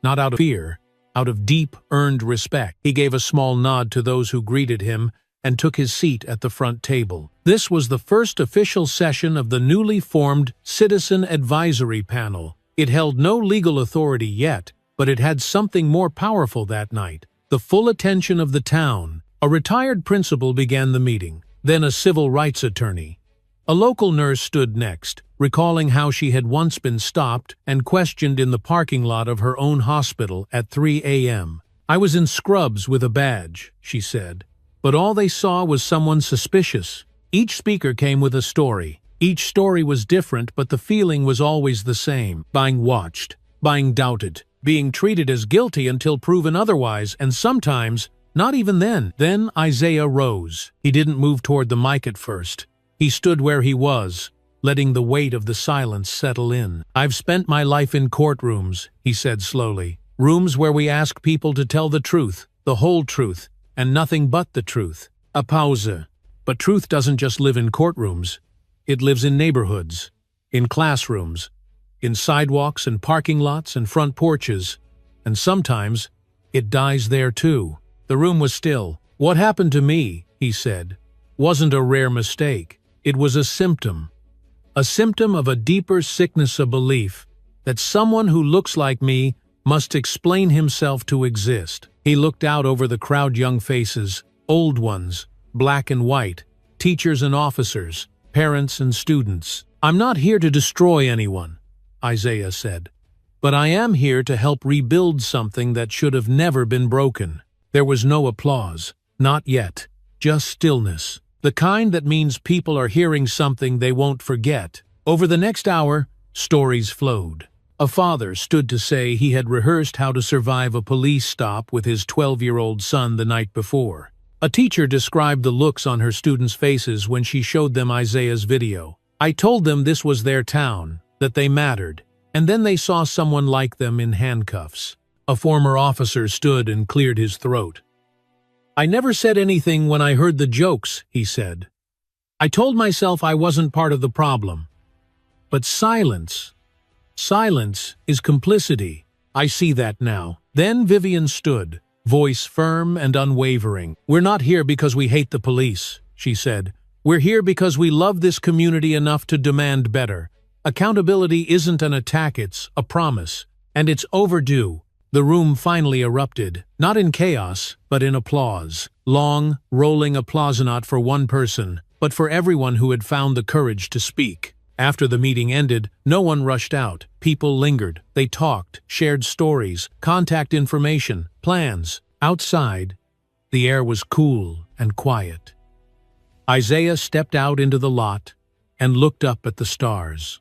not out of fear, out of deep, earned respect. He gave a small nod to those who greeted him and took his seat at the front table. This was the first official session of the newly formed Citizen Advisory Panel. It held no legal authority yet, but it had something more powerful that night: the full attention of the town. A retired principal began the meeting, then a civil rights attorney. A local nurse stood next, recalling how she had once been stopped and questioned in the parking lot of her own hospital at 3 a.m. "I was in scrubs with a badge," she said. But all they saw was someone suspicious. Each speaker came with a story. Each story was different, but the feeling was always the same: being watched, being doubted, being treated as guilty until proven otherwise, and sometimes not even then. Then Isaiah rose. He didn't move toward the mic at first. He stood where he was, letting the weight of the silence settle in. "I've spent my life in courtrooms," he said slowly. "Rooms where we ask people to tell the truth, the whole truth, and nothing but the truth." A pause. But truth doesn't just live in courtrooms. It lives in neighborhoods, in classrooms, in sidewalks and parking lots and front porches, and sometimes it dies there too. The room was still. "What happened to me," he said, "wasn't a rare mistake. It was a symptom of a deeper sickness of belief that someone who looks like me must explain himself to exist." He looked out over the crowd, young faces, old ones, black and white, teachers and officers, parents and students. "I'm not here to destroy anyone," Isaiah said, "but I am here to help rebuild something that should have never been broken." There was no applause, not yet, just stillness, the kind that means people are hearing something they won't forget. Over the next hour, stories flowed. A father stood to say he had rehearsed how to survive a police stop with his 12-year-old son the night before. A teacher described the looks on her students' faces when she showed them Isaiah's video. "I told them this was their town, that they mattered, and then they saw someone like them in handcuffs." A former officer stood and cleared his throat. "I never said anything when I heard the jokes," he said. "I told myself I wasn't part of the problem. But silence is complicity. I see that now." Then Vivian stood, voice firm and unwavering. "We're not here because we hate the police," she said. "We're here because we love this community enough to demand better. Accountability isn't an attack, it's a promise. And it's overdue." The room finally erupted, not in chaos, but in applause. Long, rolling applause, not for one person, but for everyone who had found the courage to speak. After the meeting ended, no one rushed out. People lingered. They talked, shared stories, contact information, plans. Outside, the air was cool and quiet. Isaiah stepped out into the lot and looked up at the stars.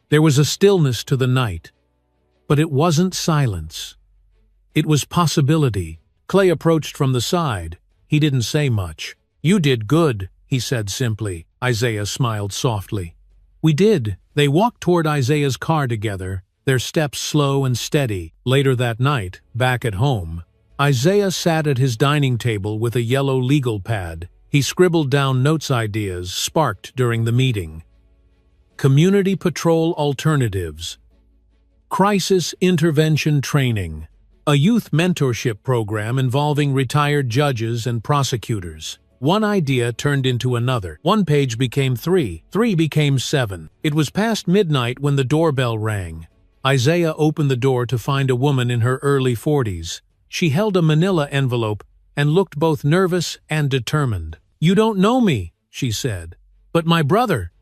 There was a stillness to the night, but it wasn't silence. It was possibility. Clay approached from the side. He didn't say much. "You did good," he said simply. Isaiah smiled softly. "We did." They walked toward Isaiah's car together, their steps slow and steady. Later that night, back at home, Isaiah sat at his dining table with a yellow legal pad. He scribbled down notes, ideas sparked during the meeting. Community patrol alternatives. Crisis intervention training. A youth mentorship program involving retired judges and prosecutors. One idea turned into another. One page became 3. 3 became 7. It was past midnight when the doorbell rang. Isaiah opened the door to find a woman in her early 40s. She held a manila envelope and looked both nervous and determined. "You don't know me," she said. "But my brother.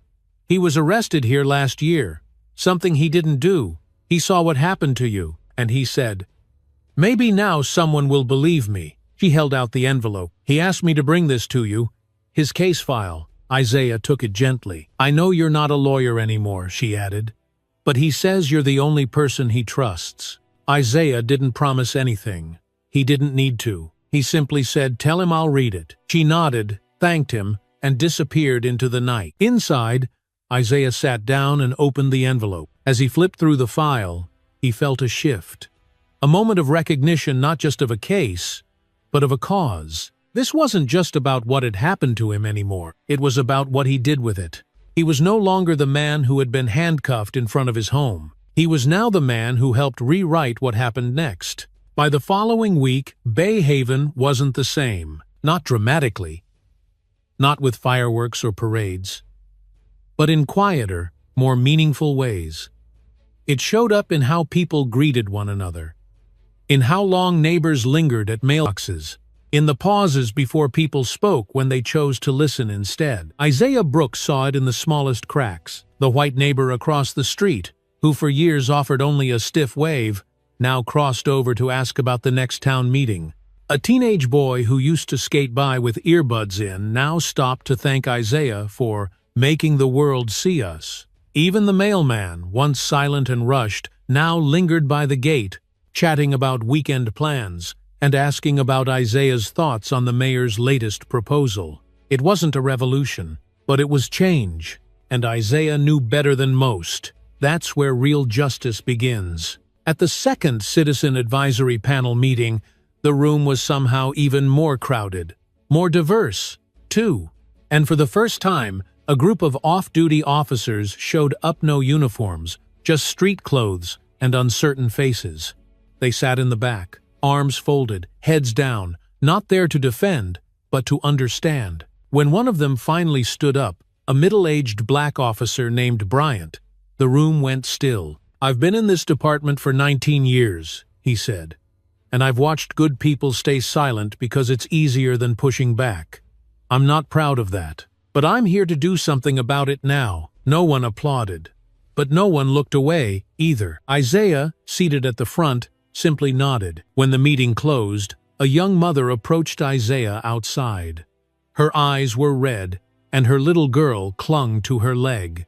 He was arrested here last year. Something he didn't do. He saw what happened to you." And he said, "Maybe now someone will believe me." She held out the envelope. "He asked me to bring this to you. His case file." Isaiah took it gently. "I know you're not a lawyer anymore," she added. but he says you're the only person he trusts." Isaiah didn't promise anything. He didn't need to. He simply said, "Tell him I'll read it." She nodded, thanked him, and disappeared into the night. Inside, Isaiah sat down and opened the envelope. As he flipped through the file, he felt a shift. A moment of recognition not just of a case, but of a cause. This wasn't just about what had happened to him anymore. It was about what he did with it. He was no longer the man who had been handcuffed in front of his home. He was now the man who helped rewrite what happened next. By the following week, Bay Haven wasn't the same. Not dramatically. Not with fireworks or parades. But in quieter, more meaningful ways. It showed up in how people greeted one another. In how long neighbors lingered at mailboxes. In the pauses before people spoke when they chose to listen instead. Isaiah Brooks saw it in the smallest cracks. The white neighbor across the street, who for years offered only a stiff wave, now crossed over to ask about the next town meeting. A teenage boy who used to skate by with earbuds in now stopped to thank Isaiah for making the world see us. Even the mailman, once silent and rushed, now lingered by the gate, chatting about weekend plans and asking about Isaiah's thoughts on the mayor's latest proposal. It wasn't a revolution, but it was change, and Isaiah knew better than most. That's where real justice begins. At the second Citizen Advisory Panel meeting, the room was somehow even more crowded, more diverse, too. And for the first time, a group of off-duty officers showed up. No uniforms, just street clothes and uncertain faces. They sat in the back, arms folded, heads down, not there to defend, but to understand. When one of them finally stood up, a middle-aged black officer named Bryant, the room went still. "I've been in this department for 19 years, he said, "and I've watched good people stay silent because it's easier than pushing back. I'm not proud of that. But I'm here to do something about it now." No one applauded. But no one looked away, either. Isaiah, seated at the front, simply nodded. When the meeting closed, a young mother approached Isaiah outside. Her eyes were red, and her little girl clung to her leg.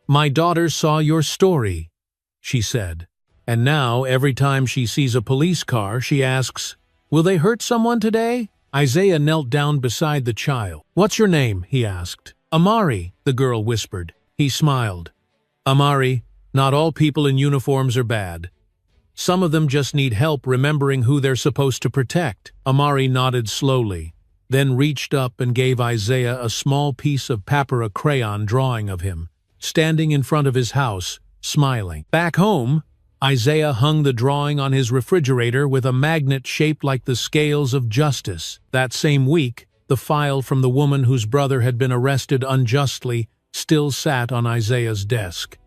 "My daughter saw your story," she said. "And now, every time she sees a police car, she asks, 'Will they hurt someone today?'" Isaiah knelt down beside the child. "What's your name?" he asked. "Amari," the girl whispered. He smiled. "Amari, not all people in uniforms are bad. Some of them just need help remembering who they're supposed to protect." Amari nodded slowly, then reached up and gave Isaiah a small piece of papera crayon drawing of him, standing in front of his house, smiling. Back home, Isaiah hung the drawing on his refrigerator with a magnet shaped like the scales of justice. That same week, the file from the woman whose brother had been arrested unjustly still sat on Isaiah's desk.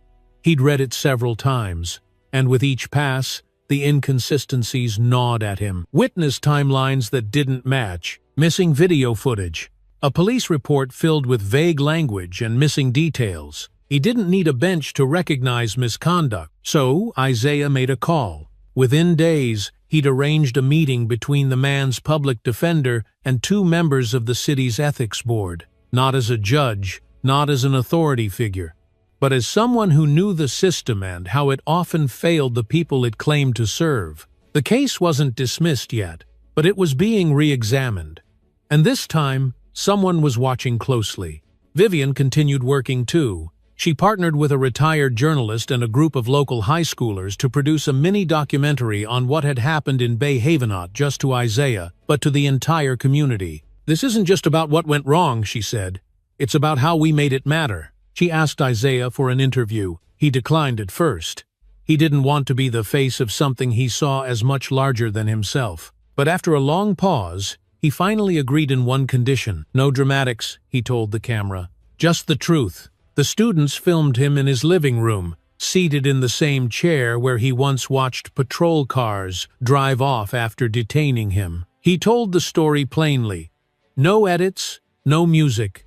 He'd read it several times, and with each pass, the inconsistencies gnawed at him. Witness timelines that didn't match, missing video footage, a police report filled with vague language and missing details. He didn't need a bench to recognize misconduct, so Isaiah made a call. Within days, he'd arranged a meeting between the man's public defender and 2 members of the city's ethics board, not as a judge, not as an authority figure, but as someone who knew the system and how it often failed the people it claimed to serve. The case wasn't dismissed yet, but it was being re-examined. And this time, someone was watching closely. Vivian continued working too. She partnered with a retired journalist and a group of local high schoolers to produce a mini-documentary on what had happened in Bay Haven, not just to Isaiah, but to the entire community. "This isn't just about what went wrong," she said. "It's about how we made it matter." She asked Isaiah for an interview. He declined at first. He didn't want to be the face of something he saw as much larger than himself. But after a long pause, he finally agreed in one condition. "No dramatics," he told the camera. "Just the truth." The students filmed him in his living room, seated in the same chair where he once watched patrol cars drive off after detaining him. He told the story plainly. No edits, no music.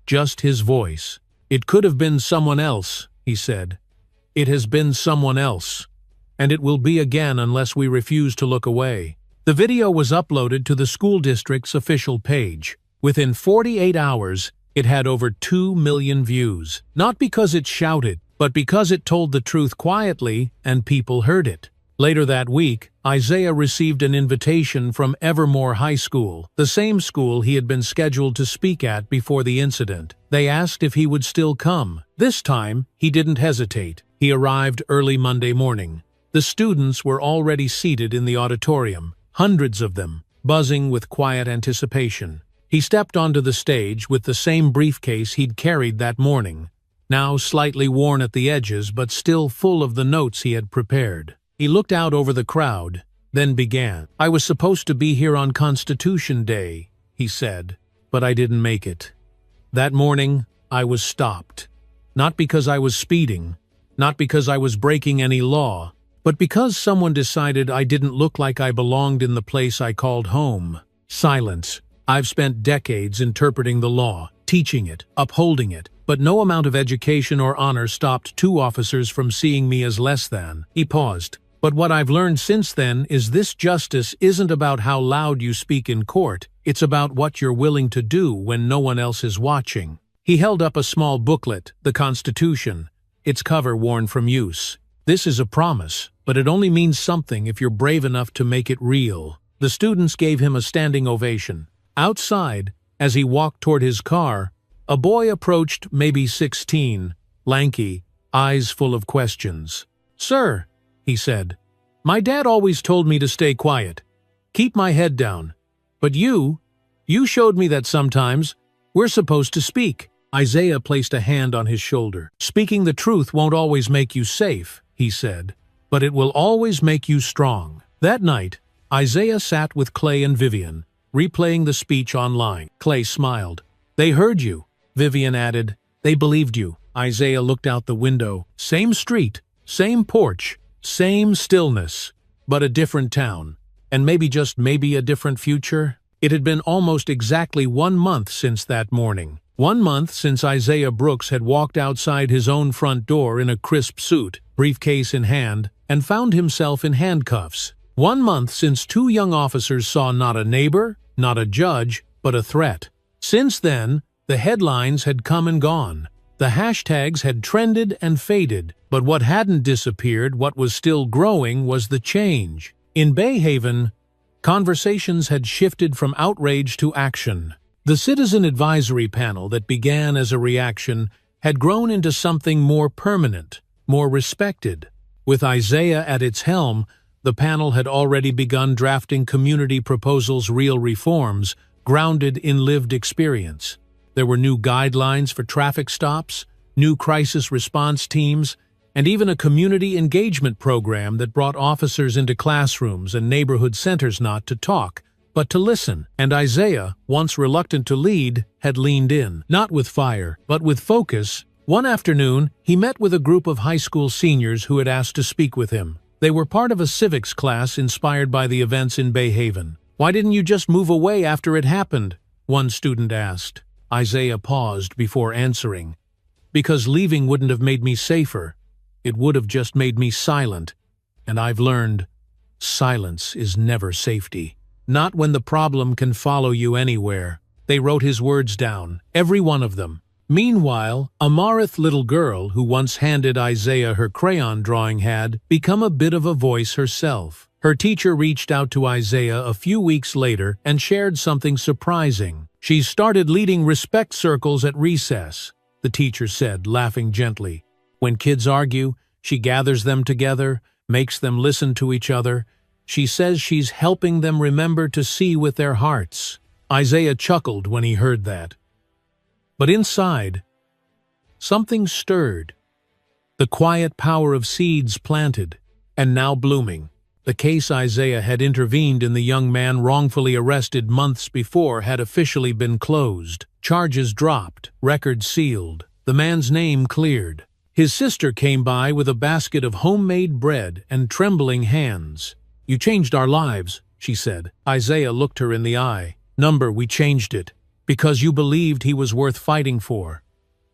Just his voice. "It could have been someone else," he said. "It has been someone else. And it will be again unless we refuse to look away." The video was uploaded to the school district's official page. Within 48 hours, it had over 2 million views. Not because it shouted, but but because it told the truth quietly and people heard it. Later that week, Isaiah received an invitation from Evermore High School, the same school he had been scheduled to speak at before the incident. They asked if he would still come. This time, he didn't hesitate. He arrived early Monday morning. The students were already seated in the auditorium, hundreds of them, buzzing with quiet anticipation. He stepped onto the stage with the same briefcase he'd carried that morning, now slightly worn at the edges but still full of the notes he had prepared. He looked out over the crowd, then began. "I was supposed to be here on Constitution Day," he said, "but I didn't make it. That morning, I was stopped. Not because I was speeding, not because I was breaking any law, but because someone decided I didn't look like I belonged in the place I called home." Silence. "I've spent decades interpreting the law, teaching it, upholding it, but no amount of education or honor stopped two officers from seeing me as less than." He paused. "But what I've learned since then is this: justice isn't about how loud you speak in court, it's about what you're willing to do when no one else is watching." He held up a small booklet, the Constitution, its cover worn from use. "This is a promise, but it only means something if you're brave enough to make it real." The students gave him a standing ovation. Outside, as he walked toward his car, a boy approached, maybe 16, lanky, eyes full of questions. "Sir," he said, "my dad always told me to stay quiet, keep my head down. But you showed me that sometimes we're supposed to speak." Isaiah placed a hand on his shoulder. "Speaking the truth won't always make you safe," he said, "but it will always make you strong." That night, Isaiah sat with Clay and Vivian, replaying the speech online. Clay smiled. "They heard you," Vivian added. "They believed you." Isaiah looked out the window. Same street, same porch, same stillness, but a different town, and maybe just maybe a different future. It had been almost exactly 1 month since that morning. 1 month since Isaiah Brooks had walked outside his own front door in a crisp suit, briefcase in hand, and found himself in handcuffs. 1 month since 2 young officers saw not a neighbor, not a judge, but a threat. Since then, the headlines had come and gone. The hashtags had trended and faded, but what hadn't disappeared, what was still growing, was the change. In Bayhaven, conversations had shifted from outrage to action. The Citizen Advisory Panel that began as a reaction had grown into something more permanent, more respected. With Isaiah at its helm, the panel had already begun drafting community proposals, real reforms, grounded in lived experience. There were new guidelines for traffic stops, new crisis response teams, and even a community engagement program that brought officers into classrooms and neighborhood centers not to talk, but to listen. And Isaiah, once reluctant to lead, had leaned in, not with fire, but with focus. One afternoon, he met with a group of high school seniors who had asked to speak with him. They were part of a civics class inspired by the events in Bayhaven. "Why didn't you just move away after it happened?" one student asked. Isaiah paused before answering. "Because leaving wouldn't have made me safer. It would have just made me silent. And I've learned, silence is never safety. Not when the problem can follow you anywhere." They wrote his words down, every one of them. Meanwhile, a Marith little girl who once handed Isaiah her crayon drawing had become a bit of a voice herself. Her teacher reached out to Isaiah a few weeks later and shared something surprising. "She's started leading respect circles at recess," the teacher said, laughing gently. "When kids argue, she gathers them together, makes them listen to each other. She says she's helping them remember to see with their hearts." Isaiah chuckled when he heard that. But inside, something stirred. The quiet power of seeds planted, and now blooming. The case Isaiah had intervened in the young man wrongfully arrested months before had officially been closed. Charges dropped, records sealed, the man's name cleared. His sister came by with a basket of homemade bread and trembling hands. "You changed our lives," she said. Isaiah looked her in the eye. "We changed it. Because you believed he was worth fighting for.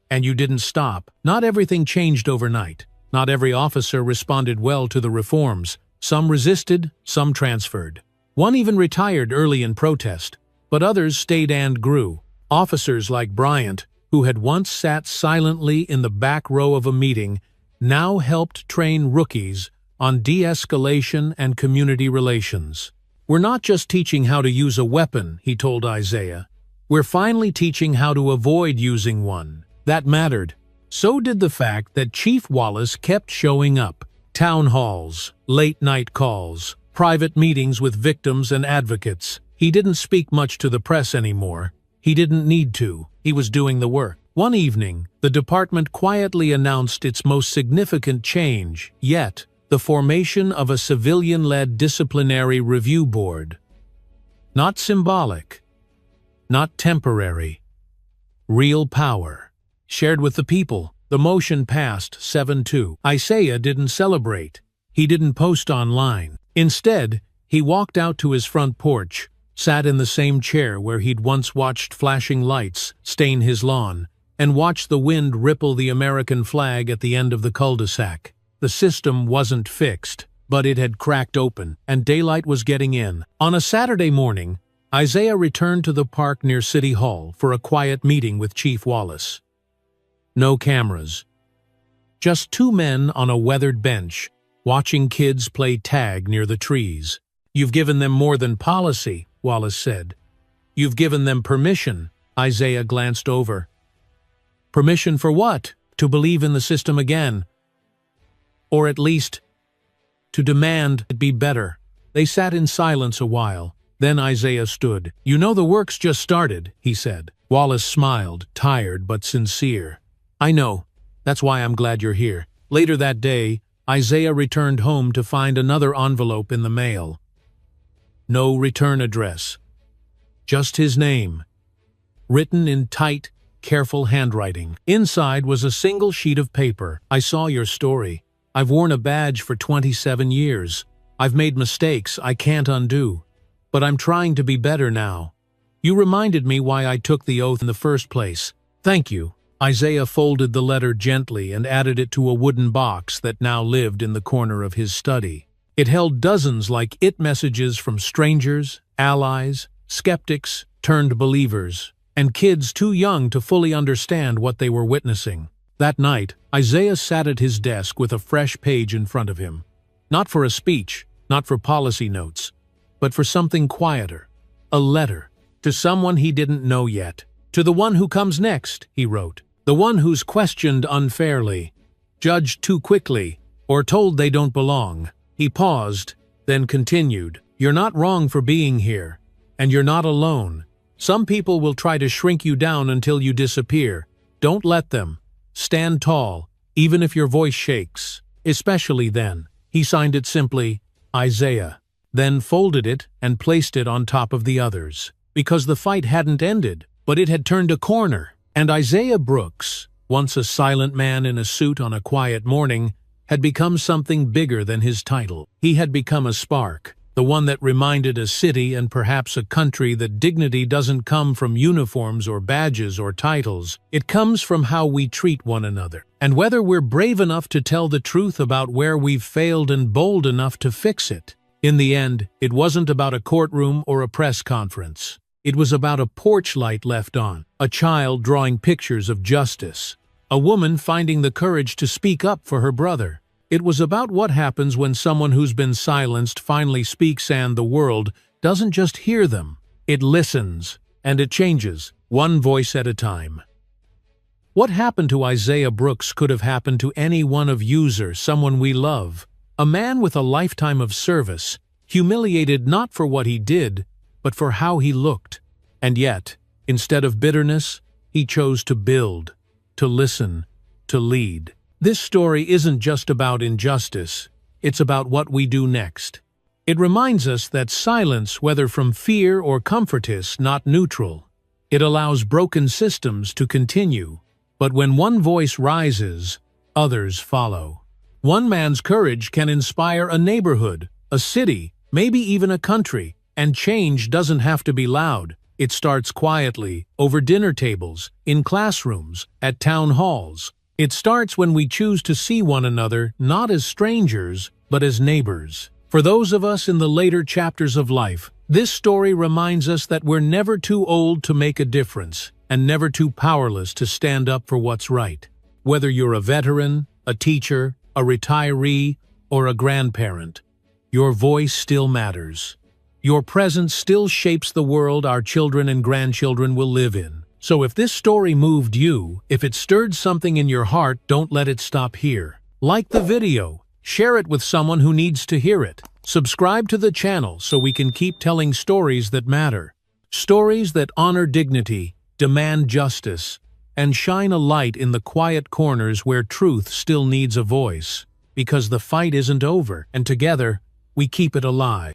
And you didn't stop. Not everything changed overnight. Not every officer responded well to the reforms. Some resisted, some transferred. One even retired early in protest, but others stayed and grew. Officers like Bryant, who had once sat silently in the back row of a meeting, now helped train rookies on de-escalation and community relations. "We're not just teaching how to use a weapon," he told Isaiah. "We're finally teaching how to avoid using one." That mattered. So did the fact that Chief Wallace kept showing up. Town halls, late-night calls, private meetings with victims and advocates. He didn't speak much to the press anymore. He didn't need to. He was doing the work. One evening, the department quietly announced its most significant change yet, the formation of a civilian-led disciplinary review board. Not symbolic, not temporary. Real power. Shared with the people. The motion passed 7-2. Isaiah didn't celebrate. He didn't post online. Instead, he walked out to his front porch, sat in the same chair where he'd once watched flashing lights stain his lawn, and watched the wind ripple the American flag at the end of the cul-de-sac. The system wasn't fixed, but it had cracked open, and daylight was getting in. On a Saturday morning, Isaiah returned to the park near City Hall for a quiet meeting with Chief Wallace. No cameras. Just two men on a weathered bench, watching kids play tag near the trees. "You've given them more than policy," Wallace said. "You've given them permission." Isaiah glanced over. "Permission for what? To believe in the system again. Or at least, to demand it be better." They sat in silence a while. Then Isaiah stood. "You know the work's just started," he said. Wallace smiled, tired but sincere. "I know. That's why I'm glad you're here." Later that day, Isaiah returned home to find another envelope in the mail. No return address. Just his name, written in tight, careful handwriting. Inside was a single sheet of paper. "I saw your story. I've worn a badge for 27 years. I've made mistakes I can't undo. But I'm trying to be better now. You reminded me why I took the oath in the first place. Thank you." Isaiah folded the letter gently and added it to a wooden box that now lived in the corner of his study. It held dozens like it messages from strangers, allies, skeptics, turned believers, and kids too young to fully understand what they were witnessing. That night, Isaiah sat at his desk with a fresh page in front of him. Not for a speech, not for policy notes, but for something quieter. A letter. To someone he didn't know yet. "To the one who comes next," he wrote. "The one who's questioned unfairly, judged too quickly, or told they don't belong." He paused, then continued. "You're not wrong for being here, and you're not alone. Some people will try to shrink you down until you disappear. Don't let them. Stand tall, even if your voice shakes. Especially then." He signed it simply, Isaiah, then folded it and placed it on top of the others. Because the fight hadn't ended, but it had turned a corner. And Isaiah Brooks, once a silent man in a suit on a quiet morning, had become something bigger than his title. He had become a spark, the one that reminded a city and perhaps a country that dignity doesn't come from uniforms or badges or titles. It comes from how we treat one another. And whether we're brave enough to tell the truth about where we've failed and bold enough to fix it. In the end, it wasn't about a courtroom or a press conference. It was about a porch light left on, a child drawing pictures of justice, a woman finding the courage to speak up for her brother. It was about what happens when someone who's been silenced finally speaks and the world doesn't just hear them. It listens, and it changes, one voice at a time. What happened to Isaiah Brooks could have happened to any one of you, someone we love. A man with a lifetime of service, humiliated not for what he did, but for how he looked. And yet, instead of bitterness, he chose to build, to listen, to lead. This story isn't just about injustice, it's about what we do next. It reminds us that silence, whether from fear or comfort, is not neutral. It allows broken systems to continue, but when one voice rises, others follow. One man's courage can inspire a neighborhood, a city, maybe even a country. And change doesn't have to be loud. It starts quietly, over dinner tables, in classrooms, at town halls. It starts when we choose to see one another not as strangers, but as neighbors. For those of us in the later chapters of life, this story reminds us that we're never too old to make a difference, and never too powerless to stand up for what's right. Whether you're a veteran, a teacher, a retiree, or a grandparent. Your voice still matters. Your presence still shapes the world our children and grandchildren will live in. So if this story moved you, if it stirred something in your heart, don't let it stop here. Like the video, share it with someone who needs to hear it. Subscribe to the channel so we can keep telling stories that matter. Stories that honor dignity, demand justice, and shine a light in the quiet corners where truth still needs a voice. Because the fight isn't over, and together, we keep it alive.